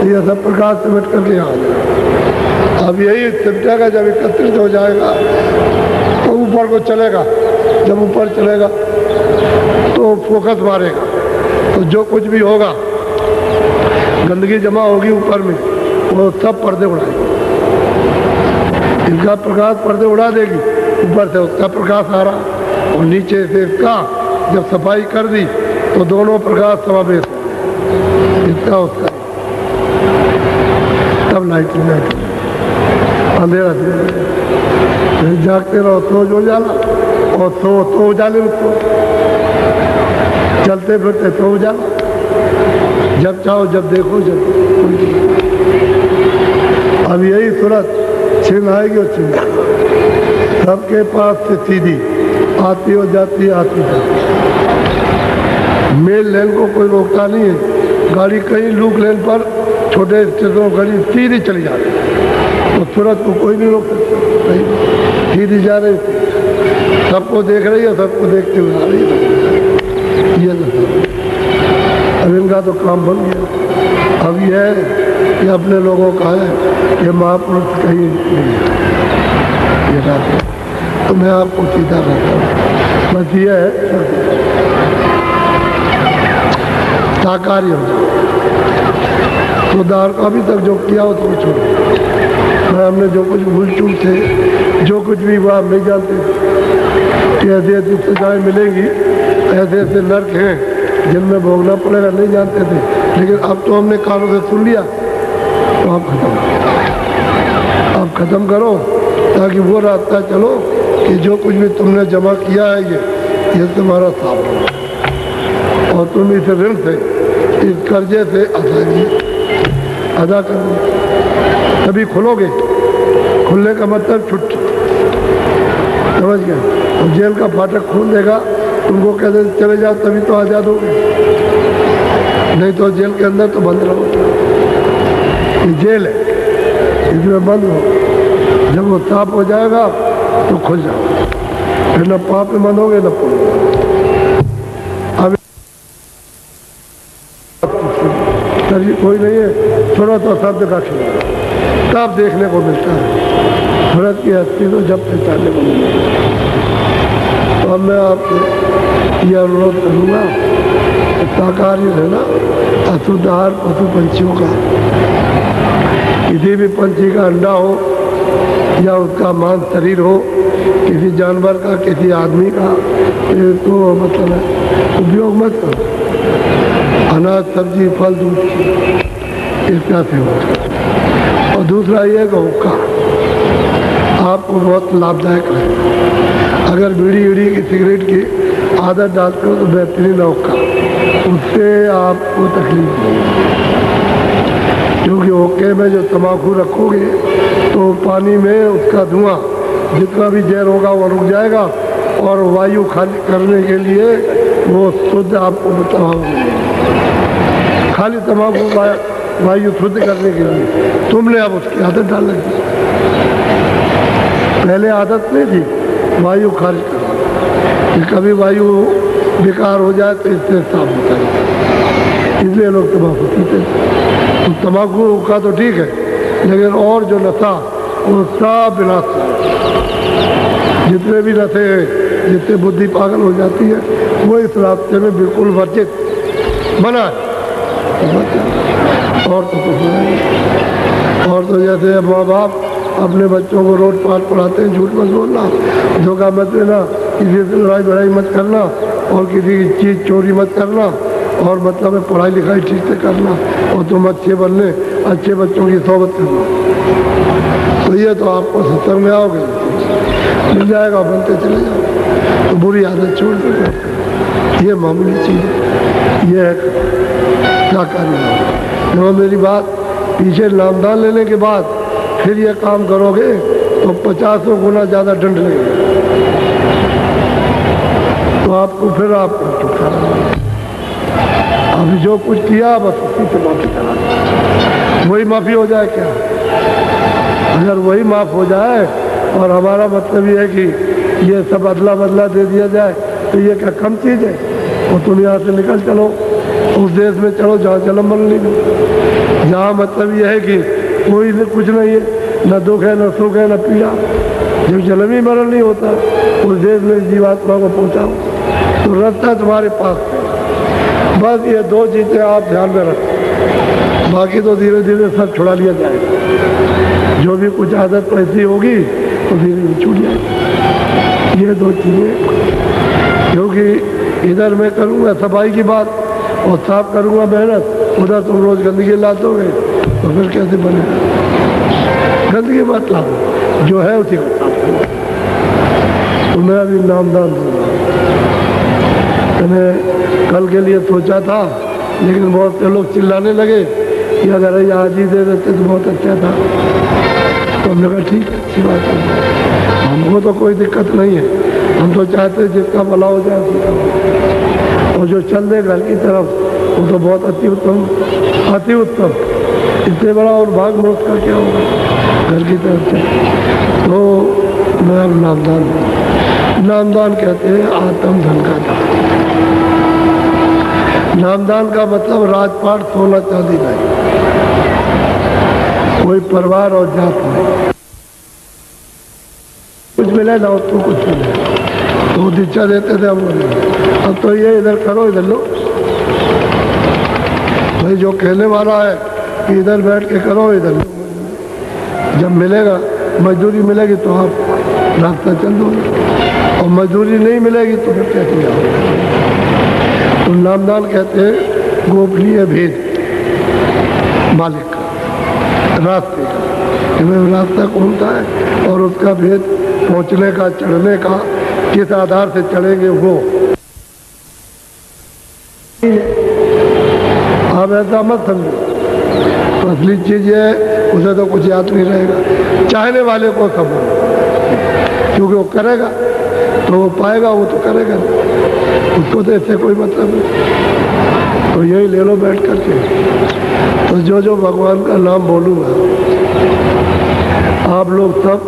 ये सब प्रकाश सिमट करके आ जाए। अब यही सिमटेगा, जब एकत्रित हो जाएगा तो ऊपर को चलेगा। जब ऊपर चलेगा तो फोकस मारेगा, तो जो कुछ भी होगा, गंदगी जमा होगी ऊपर में, वो सब पर्दे उड़ाएगी। इनका प्रकाश पर्दे उड़ा देगी, ऊपर से उसका प्रकाश आ रहा, और नीचे से इसका। जब सफाई कर दी तो दोनों प्रकाश समावेश, इसका उसका, तब लाइट अंधेरा धीरे जागते रहो तो जो उजाला, और तो उजाले में तो चलते फिरते तो उजाला, जब चाहो जब देखो जब। अब यही सूरत छिन आएगी और छिन सबके पास से सीधी आती हो जाती, आती जाती। मेल लेन को कोई रोकता नहीं है। गाड़ी कहीं लूप लेन पर छोटे स्टेशनों गाड़ी सीधी चली जाती है, तो सूरत को कोई नहीं रोक सकता, सीधी जा रही, सबको देख रही है, सबको देखते हुए आ रही है। ये अब इनका तो काम बन गया। अब यह है कि अपने लोगों का है, ये महापुरुष कहीं नहीं है, ये बात है। तो मैं आपको सीधा कहता हूँ, बस ये है साकारी हो जाए। सुधार का अभी तक जो किया हो तो छोड़ो। हमने जो कुछ भूल चूक थे, जो कुछ भी हुआ हम नहीं जानते कि ऐसी ऐसी सजाएं मिलेंगी, ऐसे ऐसे नर्क हैं जिनमें भोगना पड़ेगा, नहीं जानते थे। लेकिन अब तो हमने कानों से सुन लिया, तो आप खत्म करो, ताकि वो रास्ता चलो कि जो कुछ भी तुमने जमा किया है ये तुम्हारा साफ हो, और तुम इस ऋण से, इस कर्जे से अदा करो, तभी खुलोगे। खुलने का मतलब छुट्टी, समझ गए? और जेल का फाटक खोल देगा, तुमको कहते चले जाओ, तभी तो आज़ाद होगे, नहीं तो जेल के अंदर तो बंद रहो। ये जेल है, इसमें बंद हो। जब वो साफ हो जाएगा तो खुल जाओ, फिर न पाप में बंद होगे न पुण्य। अब कोई नहीं है, थोड़ा तो शब्द का खिला तब देखने को मिलता है। भरत की हस्ती तो जब पहचानने को मिलता है। तो अब मैं आपको यह अनुरोध करूँगा, शाकाहारी रहना, अशुद्ध आहार पशु पंछियों का, किसी भी पंछी का अंडा हो या उसका मांस शरीर हो, किसी जानवर का, किसी आदमी का, तो मतलब है उपयोग मत करो। अनाज सब्जी फल दूध इसका सेवन। और दूसरा ये कि हुक्का आपको बहुत लाभदायक है। अगर बीड़ी ईड़ी की सिगरेट की आदत डालते हो तो बेहतरीन हुक्का, उससे आपको तकलीफ नहीं, क्योंकि हुक्के में जो तम्बाकू रखोगे तो पानी में उसका धुआं जितना भी जहर होगा वो रुक जाएगा, और वायु खाली करने के लिए वो शुद्ध आपको बताओगे। खाली तम्बाकू वायु शुद्ध करने के लिए तुमने अब उसकी आदत डाल दी। पहले आदत नहीं थी वायु खारिज करना, कभी वायु बेकार हो जाए तो इससे साफ होता है, इसलिए लोग तम्बाकू पीते। तो तम्बाकू का तो ठीक है, लेकिन और जो नशा वो सब विनाश है। जितने भी नशे हैं, जितने बुद्धि पागल हो जाती है, वो इस रास्ते में बिल्कुल वर्जित मना है। और तो कुछ नहीं। और तो जैसे माँ बाप अपने बच्चों को रोज पाठ पढ़ाते हैं, झूठ मत बोलना, धोखा मत देना, किसी से लड़ाई बड़ाई मत करना, और किसी की चीज़ चोरी मत करना, और मतलब है पढ़ाई लिखाई ठीक से करना, और तुम अच्छे बनने, अच्छे बच्चों की सोबत करना। तो ये तो आपको सत्संग में आओगे मिल जाएगा, बनते चले जाओ, तो बुरी आदत छोड़ दो। ये मामूली चीज़ है, ये है क्या कार्य। तो मेरी बात, पीछे नामदान लेने के बाद फिर ये काम करोगे तो 50 गुना ज़्यादा दंड लगेगा, तो आपको फिर आपको छुटकारा। अभी जो कुछ किया बस उसी से माफी करा, वही माफ़ी हो जाए क्या? अगर वही माफ़ हो जाए, और हमारा मतलब ये है कि ये सब अदला बदला दे दिया जाए तो ये क्या कम चीज़ है? और तुम यहाँ से निकल चलो, उस देश में चलो जहाँ जन्म मरण नहीं, जहाँ मतलब ये है कि कोई कुछ नहीं है, न दुख है न सुख है न पीड़ा, जब जन्म ही मरण नहीं होता उस देश में जीवात्मा को पहुँचाओ तो रास्ता तुम्हारे पास है। बस ये दो चीज़ें आप ध्यान में रखो, बाकी तो धीरे धीरे सब छुड़ा लिया जाएगा। जो भी कुछ आदत ऐसी होगी तो धीरे धीरे छूट जाएगी। ये दो चीज़ें, क्योंकि इधर मैं करूँगा सफाई की बात और साफ करूँगा मेहनत, उधर तुम रोज़ गंदगी ला दोगे तो फिर कैसे बनेगा? गंदगी मत लाओ, जो है उसी को साफ करो। तो मैं अभी नामदान दूंगा। मैंने कल के लिए सोचा था, लेकिन बहुत से लोग चिल्लाने लगे कि अगर ये आज ही दे देते तो बहुत अच्छा था। तो हमने कहा ठीक है, अच्छी बात है, हमको तो कोई दिक्कत नहीं है, हम तो चाहते हैं जिसका भला हो जाए उसी का। और जो चल दे घर की तरफ वो तो बहुत अति उत्तम, अति उत्तम। इससे बड़ा और भाग मनुष्य का क्या होगा घर की तरफ से। तो मैं अब नामदान दूँ। नामदान कहते हैं आत्म धन का दान। नामदान का मतलब राजपाट सोना चांदी नहीं, कोई परिवार और जात नहीं, कुछ मिले ना उसको कुछ मिले। तो दीक्षा देते थे हम लोग, अब तो ये इधर करो इधर लो। भाई जो कहने वाला है कि इधर बैठ के करो इधर लो, जब मिलेगा मजदूरी मिलेगी तो आप रास्ता चल दोगे, और मजदूरी नहीं मिलेगी तो फिर कैसे जाओगे? तो नामदान कहते हैं गोपनीय भेद मालिक का, रास्ते का, कि मैं रास्ता कौन सा है और उसका भेद पहुंचने का, चढ़ने का, किस आधार से चढ़ेंगे वो। आप ऐसा मत समझो, तो असली चीज़ है उसे तो कुछ याद नहीं रहेगा। चाहने वाले को सब हो, क्योंकि वो करेगा तो वो पाएगा, वो तो करेगा नहीं, उसको तो इससे कोई मतलब नहीं। तो यही ले लो बैठ करके। तो जो जो भगवान का नाम बोलूँगा आप लोग सब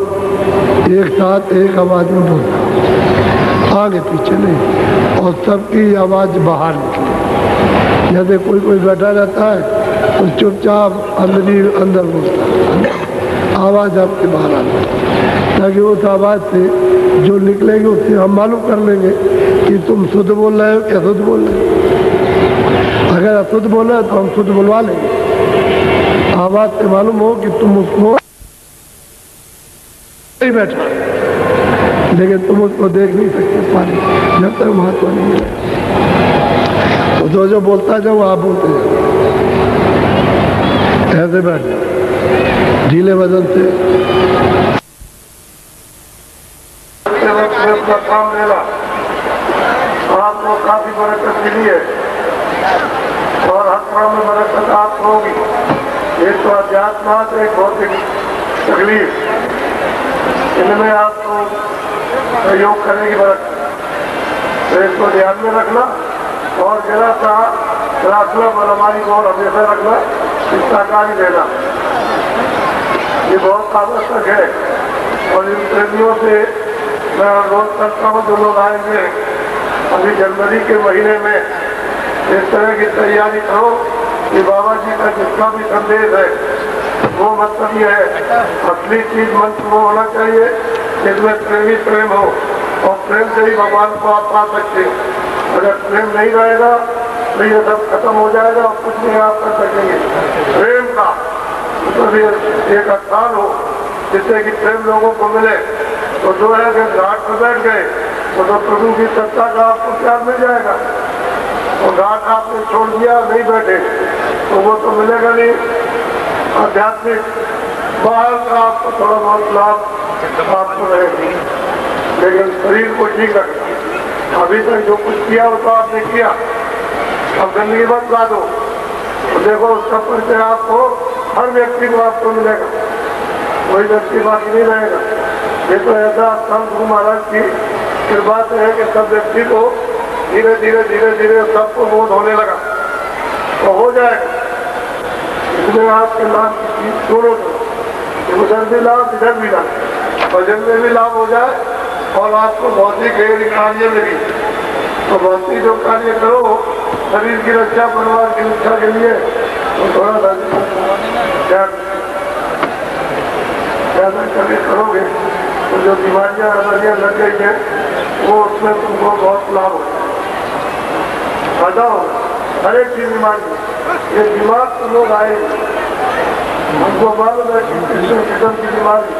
एक साथ एक आवाज़ में बोलना, आगे पीछे नहीं, और सबकी आवाज़ बाहर निकले। जैसे कोई कोई बैठा रहता है तो चुपचाप अंदर ही अंदर बोलता है, आवाज़ आपके बाहर आती, ताकि उस आवाज़ से जो निकलेगी उससे हम मालूम कर लेंगे कि तुम शुद्ध बोल रहे हो कि अशुद्ध बोल रहे हो। अगर अशुद्ध बोल रहे हो तो हम शुद्ध बुलवा लेंगे। आवाज़ से मालूम हो कि तुम उसको नहीं बैठा, लेकिन तुम उसको देख नहीं सकते पानी, जब तक महत्व नहीं है। तो जो बोलता जाओ आप बोलते जाओ, ऐसे बैठ जाओ ढीले वजन से। काम लेना आपको काफी बरकत मिली है और हर काम में बरकत आपको होगी। एक तो अध्यात्म से एक भौतिक तकलीफ, इनमें आपको सहयोग करने की बरकत, तो इसको ध्यान में रखना और जरा सा प्रार्थना पर हमारी गौर हमेशा रखना, इसका कार्य देना, ये बहुत आवश्यक है। और इन प्रेमियों से मैं अनुरोध करता हूँ जो लोग आएंगे अभी जनवरी के महीने में इस तरह की तैयारी करो कि बाबा जी का जितना भी संदेश है वो मतलब ये है, असली चीज मंत्र वो होना चाहिए जिसमें प्रेमी प्रेम हो, और प्रेम से ही भगवान को आप पा सकते हो। अगर प्रेम नहीं रहेगा तो ये सब खत्म हो जाएगा और कुछ नहीं आप कर सकेंगे। प्रेम का तो एक स्थान हो जिससे कि प्रेम लोगों को मिले। तो जो है अगर घाट पर बैठ गए तो प्रभु की सत्ता का आपको प्यार मिल जाएगा, और घाट आपने छोड़ दिया नहीं बैठे तो वो तो मिलेगा नहीं। आध्यात्मिक बाहर का आपको थोड़ा बहुत लाभ आपको रहेगा, लेकिन शरीर को ठीक रखना। अभी तक जो कुछ किया वो तो आपने किया, अब गंदगी मत ला दो। तो देखो उसका परिचय आपको हर व्यक्ति को आपको मिलेगा, कोई व्यक्ति बाकी नहीं रहेगा। ये तो ऐसा संत गुरु महाराज की कृपा से है कि सब व्यक्ति को धीरे धीरे धीरे धीरे सबको बोध होने लगा, तो हो जाएगा। इसमें आपके लाभ दोनों, उधर भी लाभ इधर भी लाभ, भजन में भी लाभ हो जाए और आपको भौतिक कार्य में भी, तो भौतिक जो कार्य करो शरीर की रक्षा, परिवार की रक्षा के लिए, तो थोड़ा सा ज्यादा कार्य करोगे तो जो बीमारियां हमारियां लग गई हैं वो उसमें तुमको बहुत लाभ हो, फायदा हो। हर एक की बीमारी, ये बीमार तो लोग आए, हमको मालूम है कि किसी किस्म की बीमारी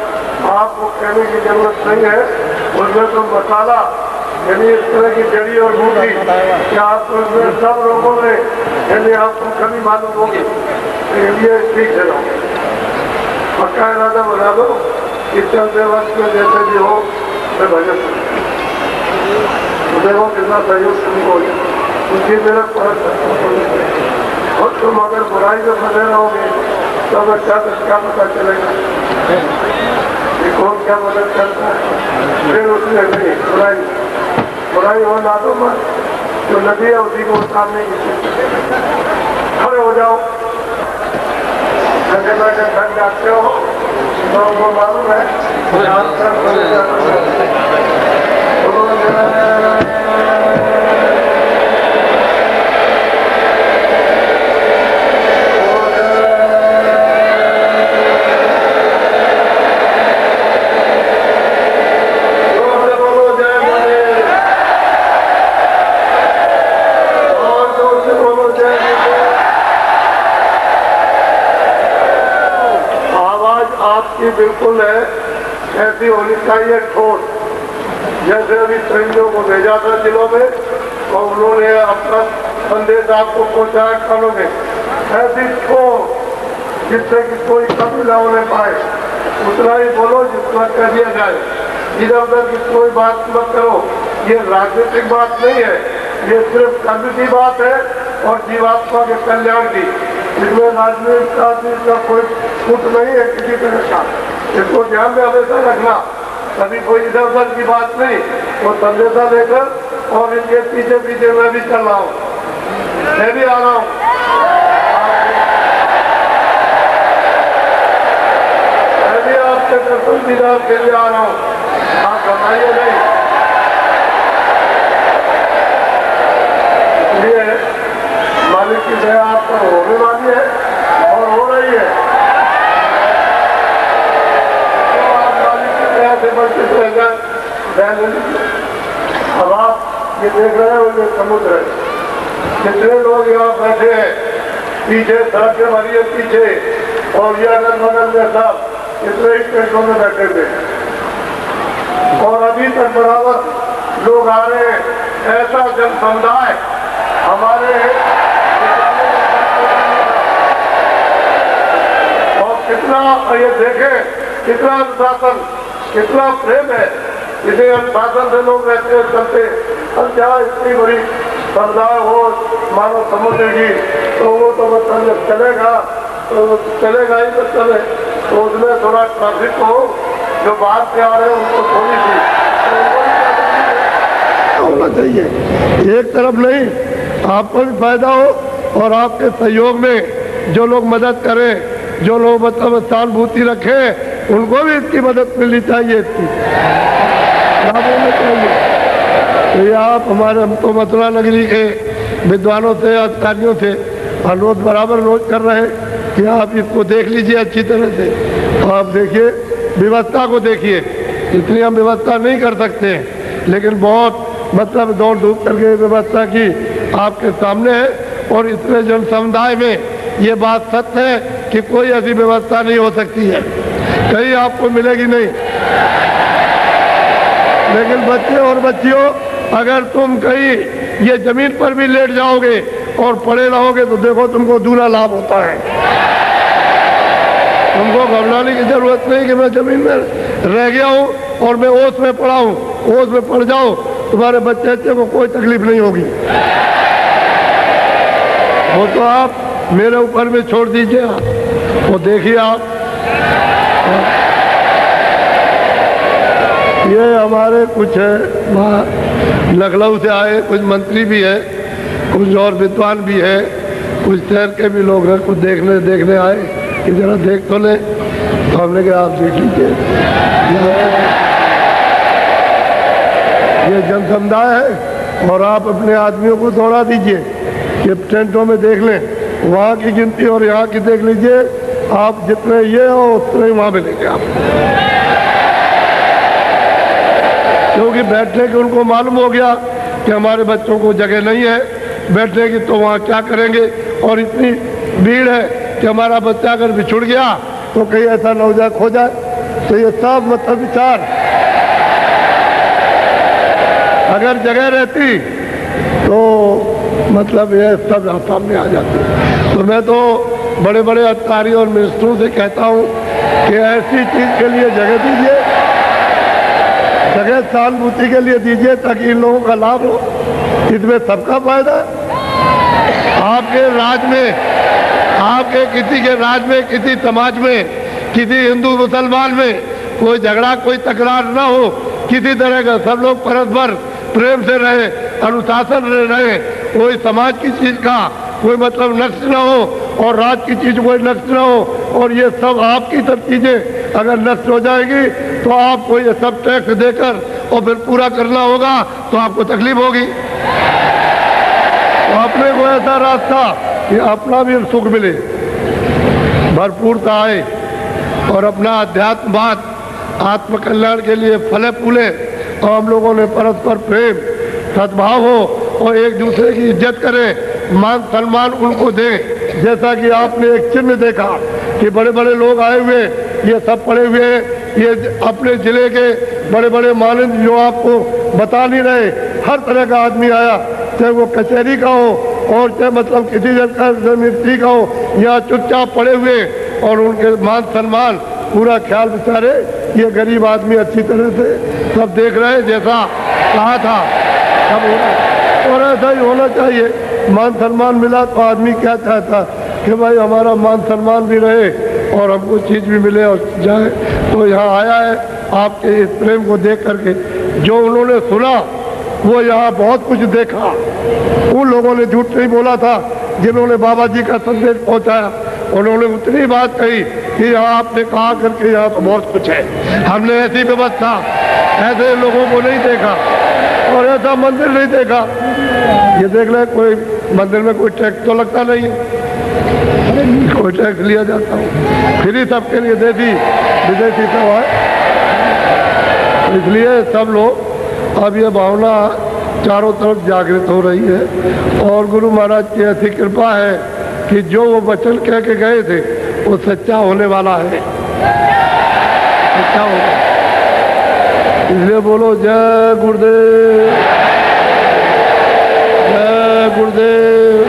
आपको कहने की जरूरत नहीं है। उसमें तो मसाला यानी इस तरह की जड़ी और बूटी कि आपको उसमें सब रोगों में यानी आपको कमी मालूम होगी, ये ठीक है ना। पक्का इरादा बना लो कि चलते वक्त में जैसे भी हो मैं भजन देखो कितना सहयोग तुमको उसकी मेरा फर्क है। और तुम अगर बुराई में फंसे रहोगे तो क्या पता चलेगा कि कौन क्या मदद करता है। फिर उसमें नहीं बुराई हो ना तो मत, जो नदी है उसी को सामने खड़े हो जाओ। जगह जगह थक जाते हो तो वो मालूम है आपकी बिल्कुल है ऐसी होनी चाहिए ठोस। जैसे अभी सैनिकों को भेजा था जिलों में तो उन्होंने अपना संदेश आपको पहुंचाया कानों में, ऐसी ठोस जिससे कि कोई कभी ना होने पाए, उतना ही बोलो जितना कह दिया जाए। इधर उधर की कोई बात मत करो, ये राजनीतिक बात नहीं है, ये सिर्फ कर्म की बात है और जीवात्मा के कल्याण की। इसमें राजनीतिक का कोई छूट नहीं है किसी तरह का, इसको ध्यान में हमेशा रखना। कभी कोई इधर उधर की बात नहीं, वो संदेशा देकर और इनके पीछे पीछे मैं भी चल रहा हूँ, मैं भी आ रहा हूँ। मैं भी आपके दर्शन दीदार के लिए आ रहा हूँ, आप बताइए नहीं। इसलिए मालिक की दया आप पर होने वाली है और हो रही है, तो आप मालिक की दया से वंचित रह जाए। अब आप ये देख रहे हो, ये समुद्र है, कितने लोग यहाँ बैठे हैं, पीछे सड़क के भरिए पीछे और ये अगल बगल में सब कितने स्टेशनों में बैठे थे और अभी तक बराबर लोग आ रहे हैं। ऐसा जन समुदाय हमारे और कितना ये देखे, कितना अनुशासन, कितना प्रेम है, इसे अनुशासन से लोग रहते हैं चलते। अब जहाँ इतनी बड़ी समुदाय हो मानो समुद्र की, तो वो तो मतलब चलेगा तो चलेगा ही तो चले, तो उसमें थोड़ा ट्रैफिक हो, जो बाहर से आ रहे हैं उनको थोड़ी सी होना चाहिए। एक तरफ नहीं, आपको भी फायदा हो और आपके सहयोग में जो लोग मदद करें, जो लोग मतलब सहानुभूति रखें, उनको भी इसकी मदद मिलनी चाहिए, इसकी लाभ होना चाहिए। तो ये आप हमारे, हम तो मथुरा नगरी के विद्वानों से, अधिकारियों से अनुरोध बराबर रोज कर रहे हैं कि आप इसको देख लीजिए अच्छी तरह से। तो आप देखिए, व्यवस्था को देखिए, इतनी हम व्यवस्था नहीं कर सकते हैं, लेकिन बहुत मतलब दौड़ धूप करके व्यवस्था की आपके सामने है। और इतने जन समुदाय में ये बात सत्य है कि कोई ऐसी व्यवस्था नहीं हो सकती है, कहीं आपको मिलेगी नहीं। लेकिन बच्चे और बच्चियों, अगर तुम कहीं ये जमीन पर भी लेट जाओगे और पड़े रहोगे तो देखो तुमको दूना लाभ होता है। तुमको घबराने की जरूरत नहीं कि मैं जमीन में रह गया हूँ और मैं ओस में पड़ा हूँ, ओस में पड़ जाओ, तुम्हारे बच्चे को कोई तकलीफ नहीं होगी। वो तो आप मेरे ऊपर में छोड़ दीजिए, वो देखिए आप। ये हमारे कुछ है लखनऊ से आए, कुछ मंत्री भी है, कुछ और विद्वान भी है, कुछ शहर के भी लोग हैं, कुछ देखने आए कि जरा देख तो ले। तो हमने कहा आप देख लीजिए। ये जन समुदाय है और आप अपने आदमियों को दौड़ा दीजिए कि टेंटों में देख लें, वहाँ की गिनती और यहाँ की देख लीजिए, आप जितने ये हो उतने वहाँ मिलेंगे आप, क्योंकि बैठने के उनको मालूम हो गया कि हमारे बच्चों को जगह नहीं है बैठने की, तो वहाँ क्या करेंगे। और इतनी भीड़ है कि हमारा बच्चा अगर बिछुड़ गया तो कहीं ऐसा न हो जाए खो जाए। तो ये सब मतलब विचार, अगर जगह रहती तो मतलब ये सब सामने आ जाती। तो मैं तो बड़े बड़े अधिकारी और मिनिस्टरों से कहता हूँ कि ऐसी चीज़ के लिए जगह दीजिए, जगह सहानुभूति के लिए दीजिए ताकि इन लोगों का लाभ हो, इसमें सबका फायदा है। आपके राज में, आपके किसी के राज में, किसी समाज में, किसी हिंदू मुसलमान में कोई झगड़ा कोई तकरार ना हो किसी तरह का, सब लोग परस्पर प्रेम से रहे, अनुशासन रहे, कोई समाज की चीज का कोई मतलब नष्ट ना हो और राज की चीज कोई नष्ट ना हो। और ये सब आपकी सब चीजें अगर नष्ट हो जाएगी तो आपको ये सब टैक्स देकर और फिर पूरा करना होगा तो आपको तकलीफ होगी। तो अपने को ऐसा रास्ता कि अपना भी सुख मिले, भरपूरता आए और अपना अध्यात्मवाद आत्म कल्याण के लिए फले फूले और हम लोगों ने परस्पर प्रेम सद्भाव हो और एक दूसरे की इज्जत करें, मान सम्मान उनको दें। जैसा कि आपने एक चिन्ह देखा कि बड़े बड़े लोग आए हुए, ये सब पड़े हुए हैं, ये अपने जिले के बड़े बड़े मानद जो आपको बता नहीं रहे, हर तरह का आदमी आया, चाहे वो कचहरी का हो और चाहे मतलब किसी जगह मिर्ची का हो, यहाँ चुपचाप पड़े हुए और उनके मान सम्मान पूरा ख्याल बेचारे ये गरीब आदमी अच्छी तरह से सब देख रहे हैं, जैसा कहा था सब हो रहा और ऐसा ही होना चाहिए। मान सम्मान मिला तो आदमी क्या चाहता कि भाई हमारा मान सम्मान भी रहे और हमको चीज़ भी मिले और जाए। तो यहाँ आया है आपके इस प्रेम को देख करके, जो उन्होंने सुना वो यहाँ बहुत कुछ देखा। उन लोगों ने झूठ नहीं बोला था जिन्होंने बाबा जी का संदेश पहुँचाया, उन्होंने उतनी बात कही कि यहाँ आपने कहा करके यहाँ तो बहुत कुछ है, हमने ऐसी व्यवस्था, ऐसे लोगों को नहीं देखा और ऐसा मंदिर नहीं देखा। ये देख ले, कोई मंदिर में कोई टैक्स तो लगता नहीं है, कोई टैक्स लिया जाता है, फ्री सबके लिए देती विदेशी सब है। इसलिए सब लोग अब ये भावना चारों तरफ जागृत हो रही है और गुरु महाराज की ऐसी कृपा है कि जो वो वचन कह के गए थे वो सच्चा होने वाला है, सच्चा होगा। इसलिए बोलो जय गुरुदेव, जय गुरुदेव।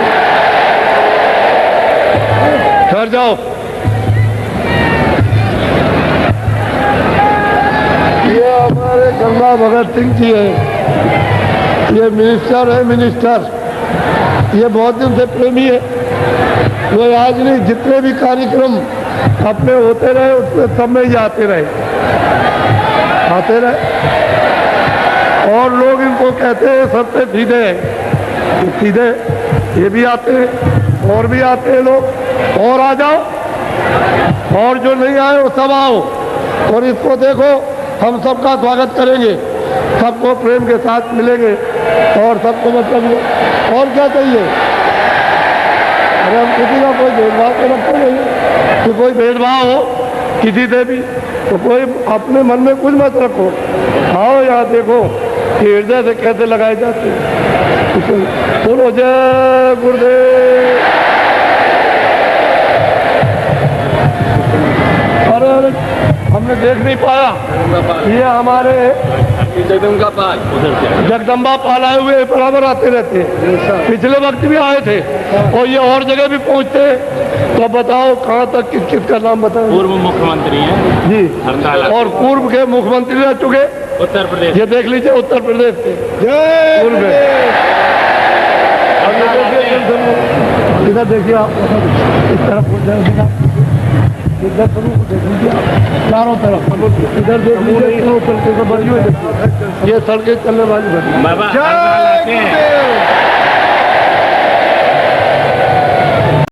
ठहर जाओ। ये हमारे गंगा भगत सिंह जी है, ये मिनिस्टर है, मिनिस्टर, ये बहुत दिन से प्रेमी है। वो आज नहीं, जितने भी कार्यक्रम अपने होते रहे उसमें सब में ही आते रहे और लोग इनको कहते हैं सबसे सीधे हैं, सीधे ये भी आते हैं और भी आते हैं लोग, और आ जाओ और जो नहीं आए वो सब आओ और इसको देखो, हम सबका स्वागत करेंगे, सबको प्रेम के साथ मिलेंगे और सबको मतलब और क्या चाहिए। अरे हम किसी का कोई भेदभाव तो रखते नहीं कि कोई भेदभाव हो किसी से भी, तो कोई अपने मन में कुछ मत रखो। आओ यहाँ देखो कि हृदय से कैसे लगाए जाते हैं। बोलो जय गुरुदेव। अरे हमने देख नहीं पाया, ये हमारे जगदम्बा पाल आए हुए बराबर आते रहते हैं, पिछले वक्त भी आए थे और ये और जगह भी पहुंचते। तो बताओ कहाँ तक किस किस का नाम बताओ। पूर्व मुख्यमंत्री हैं जी और पूर्व के मुख्यमंत्री रह चुके उत्तर प्रदेश, ये देख लीजिए उत्तर प्रदेश के पूर्व में। इधर देखिए आप, इस तरफ इधर देख लीजिए चारों तरफ, इधर देख लीजिए, ये सड़कें चलने वाली बाबा